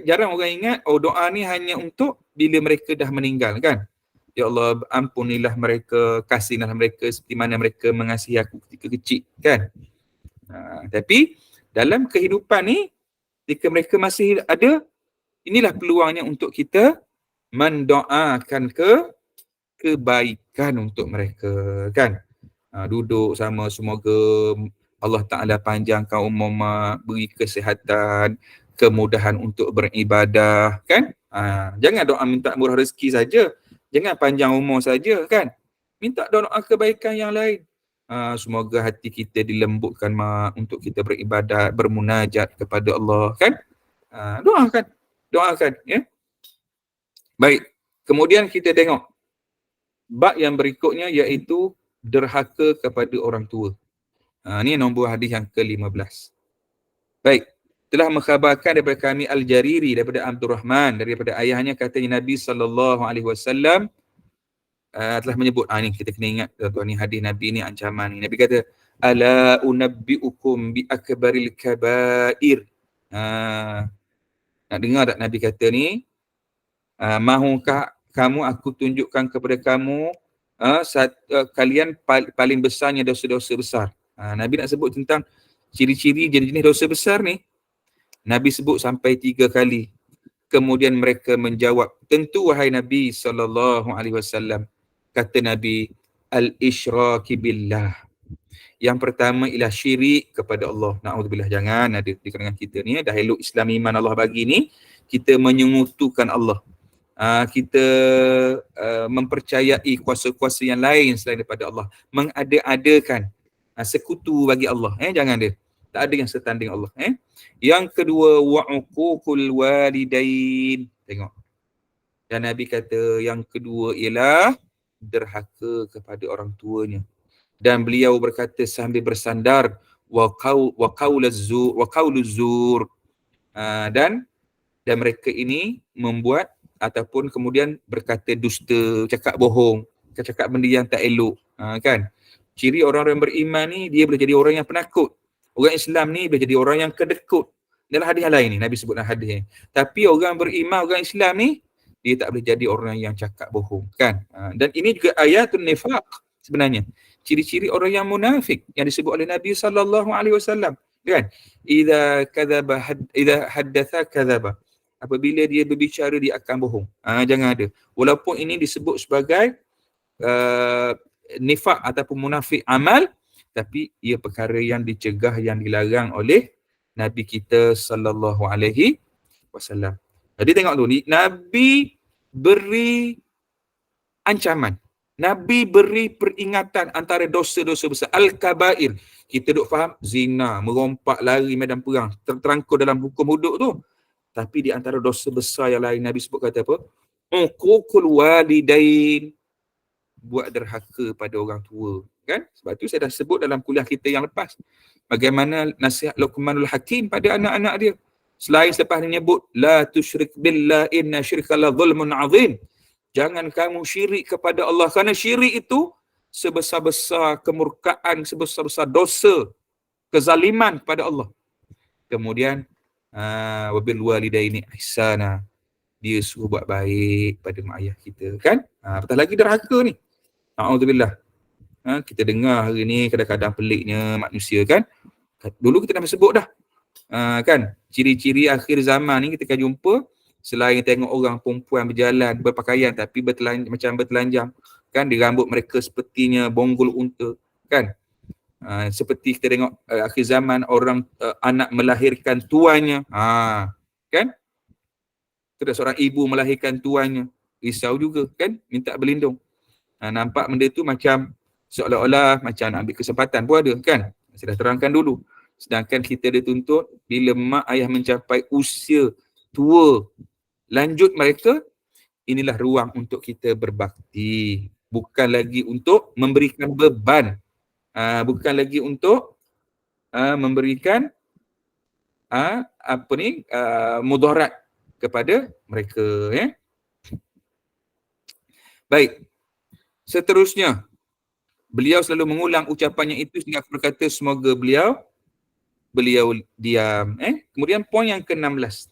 Jarang orang ingat, oh doa ni hanya untuk bila mereka dah meninggal, kan? Ya Allah, ampunilah mereka, kasihlah mereka seperti mana mereka mengasihi aku ketika kecil, kan? Tapi dalam kehidupan ni, ketika mereka masih ada, inilah peluangnya untuk kita mendoakan kebaikan untuk mereka, kan? Duduk sama, semoga Allah Ta'ala panjangkan umur mak, beri kesihatan, kemudahan untuk beribadah, kan? Jangan doa minta murah rezeki saja, jangan panjang umur saja, kan? Minta doa kebaikan yang lain. Semoga hati kita dilembutkan mak, untuk kita beribadat, bermunajat kepada Allah, kan? Doakan, ya. Baik, kemudian kita tengok bab yang berikutnya, iaitu derhaka kepada orang tua. Ini nombor hadis yang ke-15. Baik, telah mengkhabarkan daripada kami Al-Jariri daripada Abdul Rahman daripada ayahnya, katanya Nabi SAW telah menyebut, ni kita kena ingat tuan-tuan, ni hadis Nabi ni ancaman ni. Nabi kata, ala unabbiukum bi akbaril kabair. Nak dengar tak Nabi kata ni? Mahukah kamu aku tunjukkan kepada kamu kalian paling besarnya dosa-dosa besar. Nabi nak sebut tentang ciri-ciri jenis-jenis dosa besar ni. Nabi sebut sampai 3 kali. Kemudian mereka menjawab, tentu wahai Nabi SAW. Kata Nabi, al-isyraki billah. Yang pertama ialah syirik kepada Allah. Na'udzubillah, jangan ada di kalangan kita ni, dah elok Islam iman Allah bagi ni, kita menyekutukan Allah. Kita mempercayai kuasa-kuasa yang lain selain daripada Allah, mengada-adakan sekutu bagi Allah. Jangan ada, tak ada yang setanding Allah. Yang kedua, wa'uququl walidain. Tengok, dan Nabi kata yang kedua ialah derhaka kepada orang tuanya. Dan beliau berkata sambil bersandar, wa qauluz zur. Dan mereka ini membuat ataupun kemudian berkata dusta, cakap bohong, cakap benda yang tak elok. Kan? Ciri orang-orang beriman ni, dia boleh jadi orang yang penakut. Orang Islam ni boleh jadi orang yang kedekut. Dalam hadis yang lain ni, Nabi sebut dalam hadis ni. Tapi orang beriman, orang Islam ni, dia tak boleh jadi orang yang cakap bohong. Kan? Dan ini juga ayatun nifaq sebenarnya. Ciri-ciri orang yang munafik yang disebut oleh Nabi SAW. Kan? Idza haddatha kadzaba. Apabila dia berbicara, dia akan bohong. Jangan ada. Walaupun ini disebut sebagai nifaq ataupun munafik amal, tapi ia perkara yang dicegah, yang dilarang oleh Nabi kita sallallahu alaihi wasallam. Jadi tengok tu, Nabi beri ancaman. Nabi beri peringatan antara dosa-dosa besar. Al-kabair. Kita duk faham zina, merompak, lari medan perang, terangkul dalam hukum hudud tu. Tapi di antara dosa besar yang lain, Nabi sebut kata apa? Uququl walidain. Buat derhaka pada orang tua. Kan? Sebab tu saya dah sebut dalam kuliah kita yang lepas. Bagaimana nasihat Luqmanul Hakim pada anak-anak dia. Selepas dia nyebut, la tusyrik billah inna syirka la zulmun azim. Jangan kamu syirik kepada Allah. Kerana syirik itu sebesar-besar kemurkaan, sebesar-besar dosa, kezaliman kepada Allah. Kemudian, wabil walidaini ihsana. Dia suruh buat baik pada mak ayah kita. Kan? Apatah lagi derhaka ni. A'udzubillah. Kita dengar hari ni kadang-kadang peliknya manusia, kan? Dulu kita dah sebut dah. Kan? Ciri-ciri akhir zaman ni kita akan jumpa, selain tengok orang perempuan berjalan, berpakaian tapi macam bertelanjang. Kan? Di rambut mereka sepertinya bonggol unta. Kan? Seperti kita tengok akhir zaman orang anak melahirkan tuannya. Kan? Ada seorang ibu melahirkan tuannya. Risau juga, kan? Minta berlindung. Nampak benda tu macam seolah-olah macam nak ambil kesempatan pun ada, kan? Saya dah terangkan dulu. Sedangkan kita dituntut bila mak ayah mencapai usia tua, lanjut mereka, inilah ruang untuk kita berbakti. Bukan lagi untuk memberikan beban. Bukan lagi untuk memberikan mudarat kepada mereka. Baik. Seterusnya, beliau selalu mengulang ucapannya itu sehingga aku berkata semoga beliau diam. Kemudian poin yang ke-16.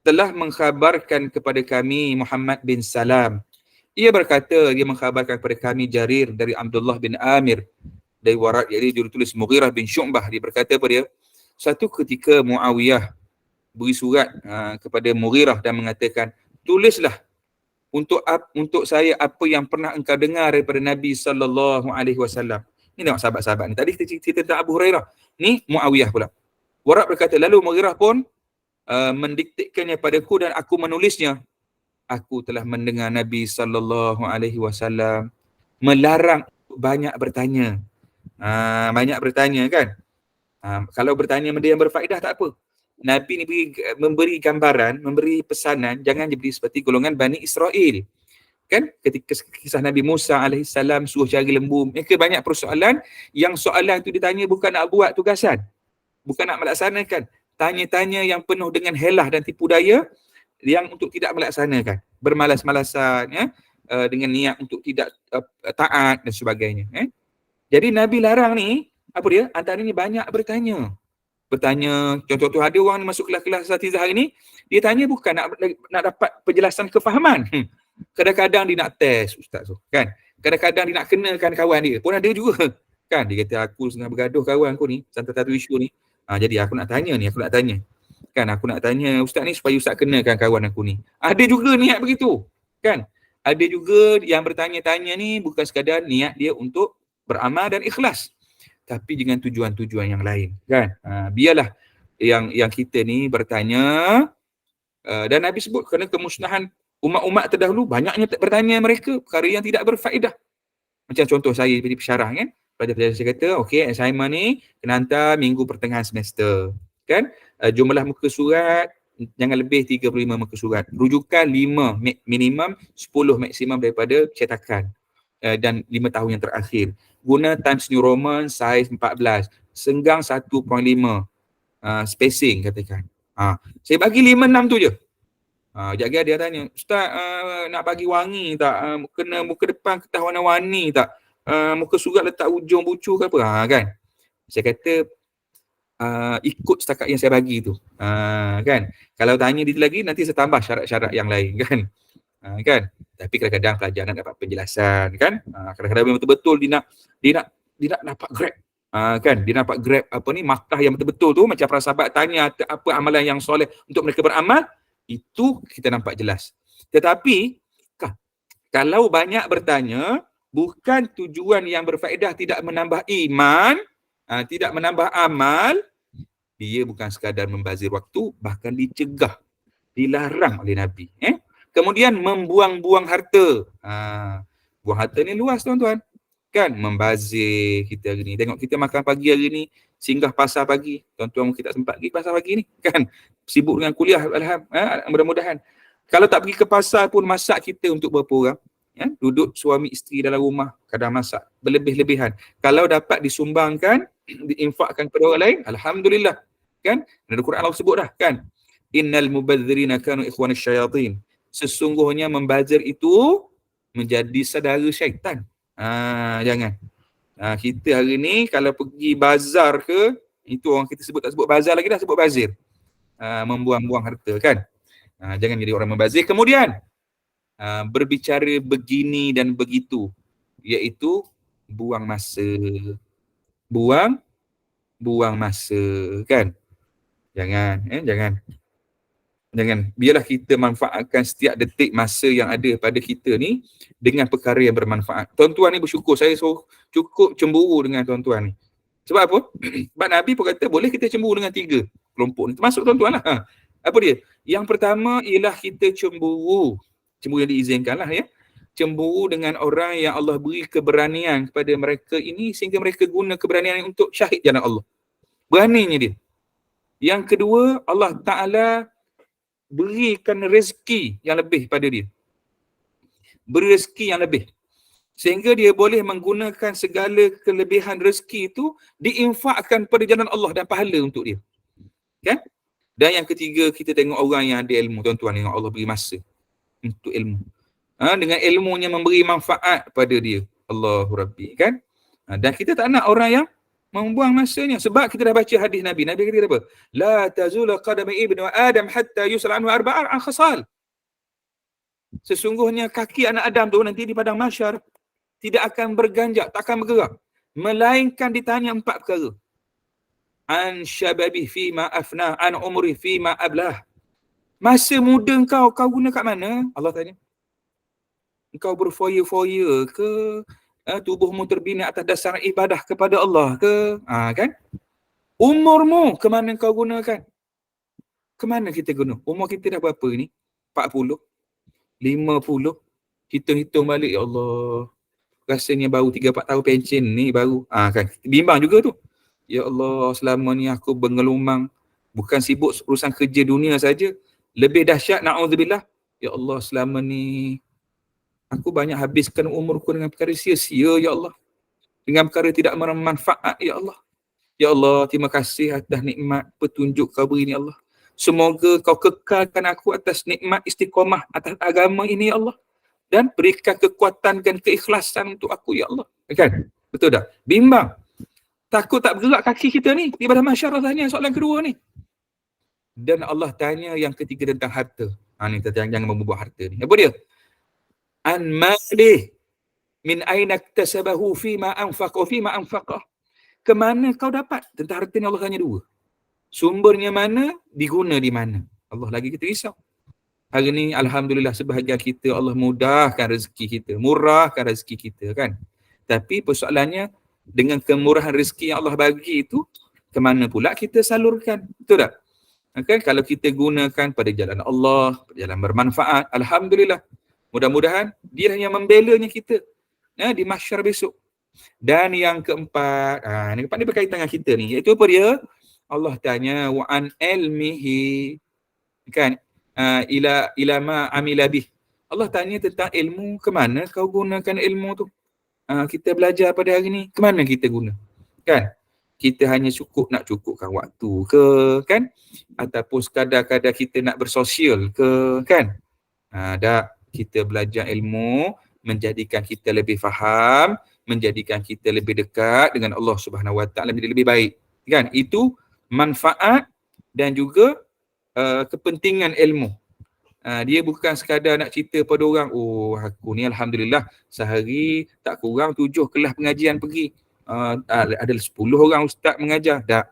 Telah mengkhabarkan kepada kami Muhammad bin Salam. Ia berkata, dia mengkhabarkan kepada kami Jarir dari Abdullah bin Amir dari warat, jadi juru tulis Mughirah bin Syu'bah. Dia berkata pada dia, satu ketika Muawiyah beri surat kepada Mughirah dan mengatakan, tulislah untuk saya apa yang pernah engkau dengar daripada Nabi sallallahu alaihi wasallam. Ni tengok sahabat-sahabat ni. Tadi kita cerita tentang Abu Hurairah. Ni Muawiyah pula. Waraq berkata, lalu Mughirah pun mendiktikkannya padaku dan aku menulisnya. Aku telah mendengar Nabi SAW melarang banyak bertanya. Banyak bertanya kan. Kalau bertanya benda yang berfaedah tak apa. Nabi ni memberi gambaran, memberi pesanan, jangan jadi seperti golongan Bani Israel. Kan ketika kisah Nabi Musa AS suruh cari lembu, mereka banyak persoalan yang soalan tu ditanya bukan nak buat tugasan, bukan nak melaksanakan, tanya-tanya yang penuh dengan helah dan tipu daya yang untuk tidak melaksanakan, bermalas-malasan ya, dengan niat untuk tidak taat dan sebagainya. Jadi Nabi larang ni, apa dia? Antaranya banyak bertanya. Contoh-contoh ada orang masuk kelas-kelas Satizah hari ni, dia tanya bukan nak dapat penjelasan kefahaman. Kadang-kadang dia nak test ustaz tu, kan? Kadang-kadang dia nak kenakan kawan dia. Pun ada juga. Kan dia kata aku sedang bergaduh kawan aku ni, tentang satu isu ni. Jadi aku nak tanya. Kan aku nak tanya ustaz ni supaya ustaz kenakan kawan aku ni. Ada juga niat begitu. Kan? Ada juga yang bertanya-tanya ni bukan sekadar niat dia untuk beramal dan ikhlas, tapi dengan tujuan-tujuan yang lain, kan? Biarlah yang kita ni bertanya, dan Nabi sebut kerana kemusnahan umat-umat terdahulu banyaknya bertanya mereka perkara yang tidak berfaedah. Macam contoh saya jadi pensyarah kan, pelajar-pelajar saya kata, okey, assignment ni kena hantar minggu pertengahan semester, kan? Jumlah muka surat jangan lebih 35 muka surat. Rujukan 5 minimum, 10 maksimum daripada cetakan, dan 5 tahun yang terakhir. Guna Times New Roman saiz 14, senggang 1.5, spacing katakan. Saya bagi 5-6 tu je. Jaga dia tanya, ustaz nak bagi wangi tak? Kena muka depan kertas warna-warni tak? Muka surat letak ujung bucu ke apa? Kan? Saya kata ikut setakat yang saya bagi tu. Kan? Kalau tanya dia lagi nanti saya tambah syarat-syarat yang lain, kan? Kan? Tapi kadang-kadang pelajar nak dapat penjelasan, kan? Kadang-kadang betul-betul dia nak dapat grab. Kan? Dia dapat grab apa ni, makkah yang betul-betul tu, macam para sahabat tanya apa amalan yang soleh untuk mereka beramal, itu kita nampak jelas. Tetapi kalau banyak bertanya bukan tujuan yang berfaedah, tidak menambah iman, tidak menambah amal, dia bukan sekadar membazir waktu, bahkan dicegah, dilarang oleh Nabi. Kemudian membuang-buang harta. Buang harta ni luas tuan-tuan. Kan? Membazir kita hari ni. Tengok kita makan pagi hari ni, singgah pasar pagi. Tuan-tuan mungkin tak sempat pergi pasar pagi ni. Kan? Sibuk dengan kuliah. Mudah-mudahan. Kalau tak pergi ke pasar pun, masak kita untuk berapa orang. Duduk suami isteri dalam rumah, kadang masak. Berlebih-lebihan. Kalau dapat disumbangkan, diinfakkan kepada orang lain, alhamdulillah. Kan? Ada Quran Allah sebut dah. Kan? Innal mubadzirina kanu ikhwanis syayatin. Sesungguhnya membazir itu menjadi saudara syaitan. Jangan. Kita hari ni kalau pergi bazar ke, itu orang kita sebut, tak sebut bazar lagi dah, sebut bazir. Membuang-buang harta, kan? Jangan jadi orang membazir. Kemudian berbicara begini dan begitu, iaitu buang masa. Buang masa, kan? Jangan. Biarlah kita manfaatkan setiap detik masa yang ada pada kita ni dengan perkara yang bermanfaat. Tuan-tuan ni bersyukur, saya cukup cemburu dengan tuan-tuan ni. Sebab apa? Sebab Nabi pun kata boleh kita cemburu dengan 3 kelompok ni, termasuk tuan-tuan lah. Apa dia? Yang pertama ialah kita cemburu yang diizinkan lah ya. Cemburu dengan orang yang Allah beri keberanian kepada mereka ini sehingga mereka guna keberanian untuk syahid jalan Allah. Beraninya dia. Yang kedua, Allah Ta'ala berikan rezeki yang lebih pada dia. Beri rezeki yang lebih. Sehingga dia boleh menggunakan segala kelebihan rezeki itu diinfakkan pada jalan Allah dan pahala untuk dia. Kan? Dan yang ketiga, kita tengok orang yang ada ilmu. Tuan-tuan, tengok Allah beri masa untuk ilmu. Dengan ilmunya memberi manfaat pada dia. Allahu Rabbi, kan? Dan kita tak nak orang yang membuang masanya. Sebab kita dah baca hadis Nabi. Nabi kata apa? La tazula qadama ibni Adam hatta yus'al anhu arba'an khasal. Sesungguhnya kaki anak Adam tu nanti di padang mahsyar tidak akan berganjak, tak akan bergerak, melainkan ditanya 4 perkara. An syababi fima afnah, an umri fima ablah. Masa muda kau guna kat mana? Allah tanya. Engkau berfoya-foya ke? tubuhmu terbina atas dasar ibadah kepada Allah ke? Kan? Umurmu ke mana kau gunakan? Ke mana kita guna? Umur kita dah berapa ni? 40, 50. Hitung-hitung balik, ya Allah. Rasanya baru 3-4 tahun pencen ni baru. Kan? Bimbang juga tu. Ya Allah, selama ni aku bergelumang. Bukan sibuk urusan kerja dunia saja. Lebih dahsyat, na'udzubillah. Ya Allah, selama ni aku banyak habiskan umurku dengan perkara sia-sia, ya Allah. Dengan perkara tidak bermanfaat, ya Allah. Ya Allah, terima kasih atas nikmat petunjuk kau beri ni, Allah. Semoga kau kekalkan aku atas nikmat istiqamah atas agama ini, ya Allah. Dan berikan kekuatan dan keikhlasan untuk aku, ya Allah. Kan? Betul tak? Bimbang. Takut tak bergerak kaki kita ni. Di pada masyarakat tanya soalan kedua ni. Dan Allah tanya yang ketiga tentang harta. Ni kita jangan membubuh harta ni. Apa dia? An malih min aina iktasabahu fima anfaqa fima anfaqa. Kemana kau dapat? Tentang harta ni Allah tanya dua. Sumbernya mana? Diguna di mana? Allah lagi kita risau. Hari ni alhamdulillah sebahagian kita Allah mudahkan rezeki kita, murahkan rezeki kita kan. Tapi persoalannya dengan kemurahan rezeki yang Allah bagi itu, ke mana pula kita salurkan? Betul tak? Okay? Kalau kita gunakan pada jalan Allah, pada jalan bermanfaat, alhamdulillah. Mudah-mudahan dia yang membelanya kita di mahsyar besok. Dan yang keempat, yang keempat ni berkaitan dengan kita ni, iaitu apa dia? Allah tanya wa an ilmihi, kan? Ila ma amila bih. Allah tanya tentang ilmu, ke mana kau gunakan ilmu tu? Kita belajar pada hari ni, ke mana kita guna? Kan? Kita hanya nak cukupkan waktu ke, kan? Ataupun sekadar-kadar kita nak bersosial ke, kan? Tak, kita belajar ilmu menjadikan kita lebih faham, menjadikan kita lebih dekat dengan Allah Subhanahu Wa Taala, menjadi lebih baik. Kan? Itu manfaat dan juga kepentingan ilmu. Dia bukan sekadar nak cerita pada orang, oh aku ni alhamdulillah sehari tak kurang 7 kelas pengajian pergi. Ada 10 orang ustaz mengajar. Tak.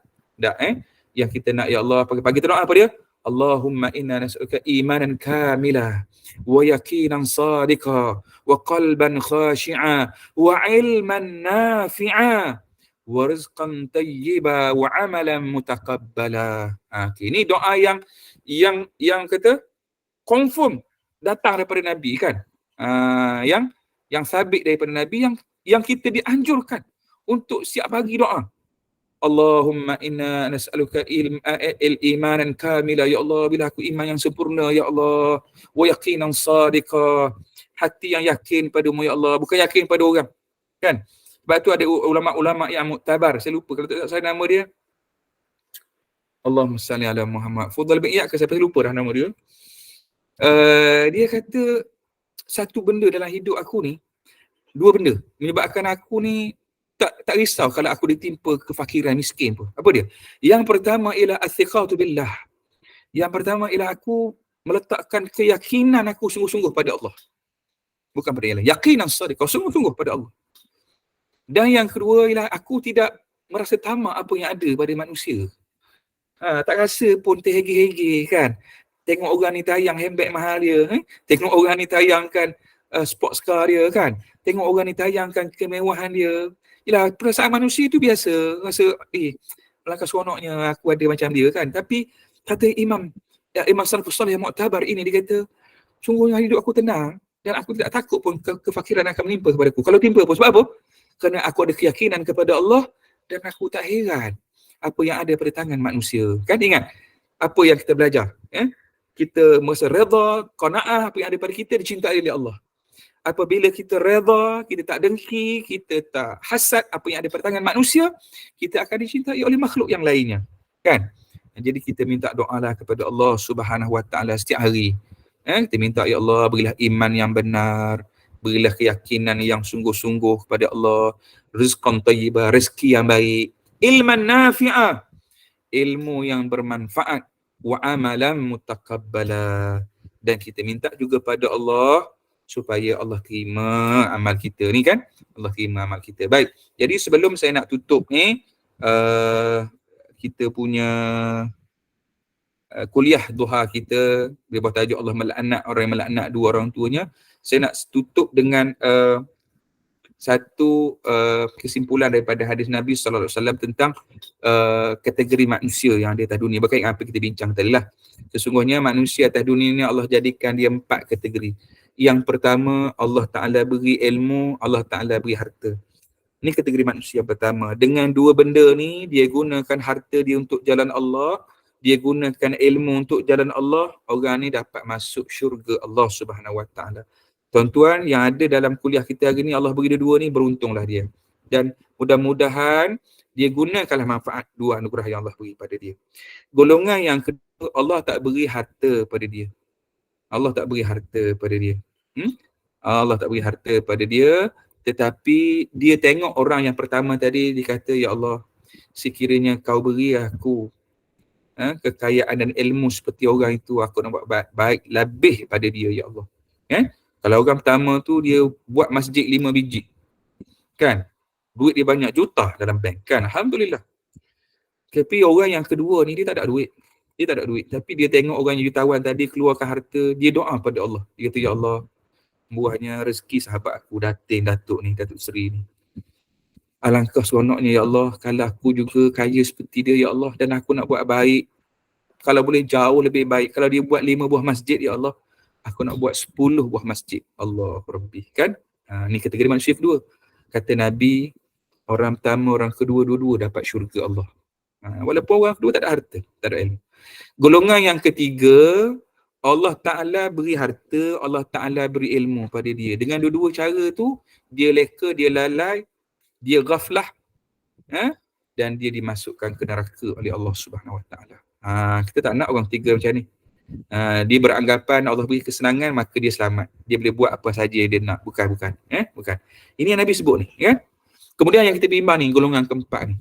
Yang kita nak, ya Allah, pagi-pagi kita doa apa dia? Allahumma inna nas'aluka imanan kamila wa yaqinan sadiqa wa qalban khashi'a wa ilman nafi'a wa rizqan tayyiba wa amalan mutaqabbala. Ini doa yang kata confirm datang daripada Nabi kan. Yang sabit daripada Nabi, yang kita dianjurkan untuk siap bagi doa. Allahumma inna nas'aluka imanan kamila, ya Allah, bila aku iman yang sempurna, ya Allah, wa yaqinan sadiqa, hati yang yakin padamu, ya Allah, bukan yakin pada orang kan. Sebab tu ada ulama-ulama yang muktabar, saya lupa kalau tak saya nama dia, Allahumma salli ala Muhammad, Fudhal bin Iyad ke siapa, saya lupa dah nama dia. Dia kata satu benda dalam hidup aku ni, dua benda menyebabkan aku ni tak risau kalau aku ditimpa kefakiran, miskin pun. Apa dia? Yang pertama ialah athiqatu billah. Yang pertama ialah aku meletakkan keyakinan aku sungguh-sungguh pada Allah. Bukan pada yang lain. Yaqinan sadiq, sungguh-sungguh pada Allah. Dan yang kedua ialah aku tidak merasa tamak apa yang ada pada manusia. Tak rasa pun terhege-hege kan. Tengok orang ni tayang handbag mahal dia. Tengok orang ni tayangkan sports car dia kan. Tengok orang ni tayangkan kemewahan dia. Yalah, perasaan manusia itu biasa. Rasa, langkah seronoknya aku ada macam dia kan. Tapi kata Imam Salafus Salih yang muktabar ini, dia kata, sungguhnya hidup aku tenang dan aku tidak takut pun kefakiran akan menimpa kepada aku. Kalau timpa pun, sebab apa? Kerana aku ada keyakinan kepada Allah dan aku tak heran apa yang ada pada tangan manusia. Kan ingat apa yang kita belajar. Kita merasa redha, qanaah, apa yang ada pada kita dicintai oleh Allah. Apabila kita redha, kita tak dengki, kita tak hasad apa yang ada pada tangan manusia, kita akan dicintai oleh makhluk yang lainnya. Kan? Jadi kita minta doalah kepada Allah Subhanahu Wa Taala setiap hari. Kita minta, ya Allah, berilah iman yang benar, berilah keyakinan yang sungguh-sungguh kepada Allah, rizqan tayyibah, rezeki yang baik, ilman nafi'ah, ilmu yang bermanfaat, wa amalan mutaqabbala, dan kita minta juga pada Allah supaya Allah terima amal kita ni kan. Allah terima amal kita. Baik. Jadi sebelum saya nak tutup ni, kita punya kuliah duha kita bertajuk Allah melaknat orang yang melaknat dua orang tuanya. Saya nak tutup dengan satu kesimpulan daripada hadis Nabi sallallahu alaihi wasallam tentang kategori manusia yang ada atas dunia. Berkait dengan apa kita bincang tadi lah. Sesungguhnya manusia atas dunia ni Allah jadikan dia 4 kategori. Yang pertama, Allah Ta'ala beri ilmu, Allah Ta'ala beri harta. Ini kategori manusia yang pertama. Dengan 2 benda ni, dia gunakan harta dia untuk jalan Allah, dia gunakan ilmu untuk jalan Allah, orang ni dapat masuk syurga Allah Subhanahu Wa Ta'ala. Tuan-tuan yang ada dalam kuliah kita hari ni, Allah beri dua ni, beruntunglah dia. Dan mudah-mudahan dia gunakanlah manfaat 2 anugerah yang Allah beri pada dia. Golongan yang kedua, Allah tak beri harta pada dia. Allah tak beri harta pada dia. Allah tak beri harta pada dia, tetapi dia tengok orang yang pertama tadi, dia kata, ya Allah, sekiranya kau beri aku kekayaan dan ilmu seperti orang itu, aku nak buat baik lebih pada dia, ya Allah. Kalau orang pertama tu dia buat masjid 5 biji, kan, duit dia banyak juta dalam bank, kan, Alhamdulillah. Tapi orang yang kedua ni, dia tak ada duit. Dia tak ada duit, tapi dia tengok orang yang jutawan tadi keluarkan harta, dia doa pada Allah. Dia kata, ya Allah, buahnya rezeki sahabat aku, Datuk Seri ni. Alangkah seronoknya, ya Allah, kalau aku juga kaya seperti dia, ya Allah, dan aku nak buat baik. Kalau boleh jauh lebih baik. Kalau dia buat 5 buah masjid, ya Allah, aku nak buat 10 buah masjid. Allah Rabbi, kan? Ni kategori manusia kedua. Kata Nabi, orang pertama, orang kedua, dua-dua dapat syurga Allah. Walaupun orang kedua tak ada harta, tak ada ilmu. Golongan yang ketiga, Allah Ta'ala beri harta, Allah Ta'ala beri ilmu pada dia. Dengan dua-dua cara tu, dia leka, dia lalai, dia ghaflah, dan dia dimasukkan ke neraka oleh Allah Subhanahu Wa Ta'ala. Kita tak nak orang tiga macam ni. Dia beranggapan Allah beri kesenangan, maka dia selamat. Dia boleh buat apa saja yang dia nak. Bukan. Ini yang Nabi sebut ni, kan? Kemudian yang kita bimbang ni, golongan keempat ni.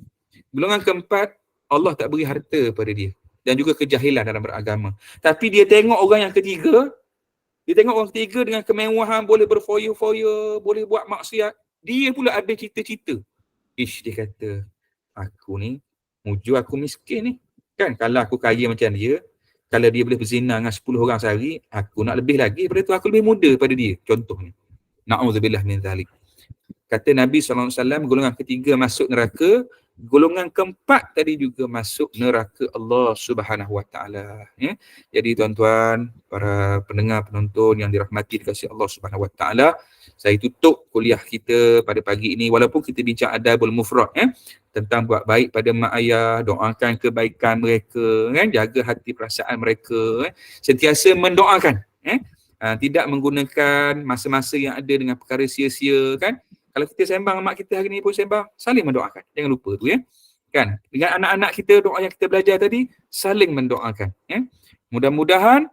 Golongan keempat, Allah tak beri harta pada dia. Dan juga kejahilan dalam beragama. Tapi dia tengok orang yang ketiga, dengan kemewahan, boleh berfoya-foya, boleh buat maksiat. Dia pula ada cita-cita. Dia kata, aku ni, aku miskin ni. Kan, kalau aku kaya macam dia, kalau dia boleh berzina dengan 10 orang sehari, aku nak lebih lagi daripada tu, aku lebih muda pada dia. Contohnya. Na'udzubillah min zalik. Kata Nabi SAW, golongan ketiga masuk neraka, golongan keempat tadi juga masuk neraka Allah Subhanahu Wa Ta'ala. Jadi tuan-tuan, para pendengar, penonton yang dirahmati dikasihi Allah Subhanahu Wa Ta'ala, saya tutup kuliah kita pada pagi ini, walaupun kita bincang adabul mufrad, tentang buat baik pada mak ayah, doakan kebaikan mereka, jaga hati perasaan mereka, sentiasa mendoakan, tidak menggunakan masa-masa yang ada dengan perkara sia-sia, kan. Kalau kita sembang mak kita hari ni pun sembang, saling mendoakan. Jangan lupa tu, kan. Dengan anak-anak kita, doa yang kita belajar tadi, saling mendoakan. Mudah-mudahan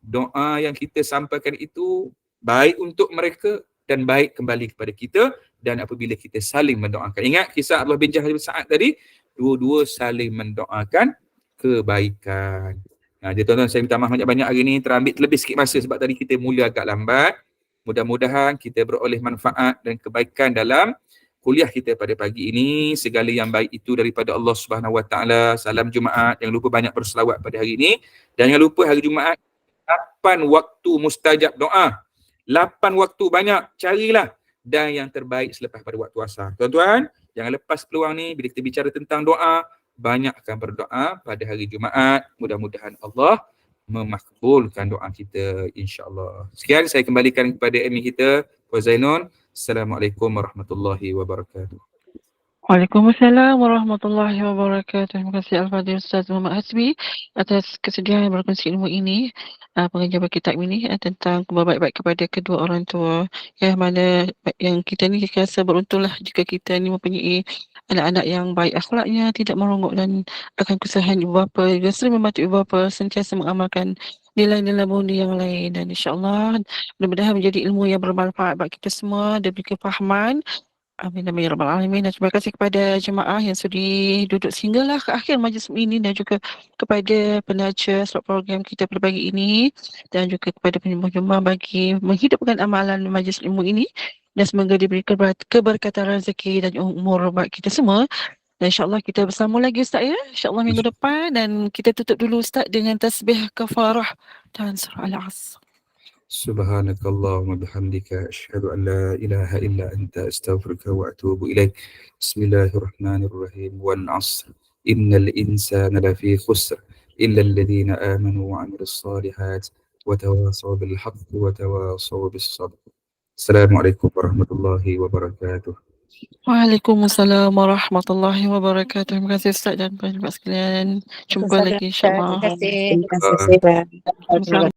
doa yang kita sampaikan itu baik untuk mereka dan baik kembali kepada kita, dan apabila kita saling mendoakan. Ingat kisah Abdullah bin Jahal bin Sa'ad tadi, dua-dua saling mendoakan kebaikan. Jadi tuan-tuan, saya minta maaf banyak-banyak hari ni, terambil terlebih sikit masa sebab tadi kita mula agak lambat. Mudah-mudahan kita beroleh manfaat dan kebaikan dalam kuliah kita pada pagi ini. Segala yang baik itu daripada Allah Subhanahu Wa Ta'ala. Salam Jumaat. Jangan lupa banyak berselawat pada hari ini. Dan jangan lupa hari Jumaat 8 waktu mustajab doa. 8 waktu banyak, carilah. Dan yang terbaik selepas pada waktu asar. Tuan-tuan, jangan lepas peluang ni. Bila kita bicara tentang doa, banyakkan berdoa pada hari Jumaat. Mudah-mudahan Allah memakbulkan doa kita, insya-Allah. Sekian, saya kembalikan kepada admin kita, Puan Zainun. Assalamualaikum warahmatullahi wabarakatuh. Waalaikumsalam warahmatullahi wabarakatuh. Terima kasih Al-Fadhil Ustaz Muhammad Hasbi atas kesediaan berkongsi ilmu ini, pengajaran kitab ini tentang berbaik-baik kepada kedua orang tua. Mana yang kita ni rasa beruntunglah jika kita ni mempunyai anak-anak yang baik akhlaknya, tidak merongok dan akan kesalahan ibu bapa, juga sering membantu ibu bapa, sentiasa mengamalkan nilai-nilai mulia yang lain, dan insya-Allah mudah-mudahan menjadi ilmu yang bermanfaat bagi kita semua, diberi kefahaman. Amin amin ya rabbal alamin. Dan terima kasih kepada jemaah yang sudi duduk sehinggalah ke akhir majlis ini, dan juga kepada penaja slot program kita pada pagi ini, dan juga kepada penyembah-penyembah bagi menghidupkan amalan majlis ilmu ini, dan semoga diberi keberkatan rezeki dan umur bagi kita semua. Dan insya-Allah kita bersama lagi Ustaz, ya, insya-Allah minggu depan. Dan kita tutup dulu Ustaz dengan tasbih kafarah dan surah Al-Asr. Subhanakallahumma bihamdika asyhadu an la ilaha illa anta astaghfiruka wa atubu ilaik. Bismillahirrahmanirrahim. Wal 'ashr. Innal insana lafi khusr illa alladhina amanu wa 'amilus shalihat wa tawasaw bil haqqi wa tawasaw bis sabr. Assalamualaikum warahmatullahi wabarakatuh. Waalaikumsalam warahmatullahi wabarakatuh. Terima kasih Ustaz dan pendengar sekalian. Jumpa lagi Terima insya-Allah. kasih. Terima kasih, Pak. Sama-sama.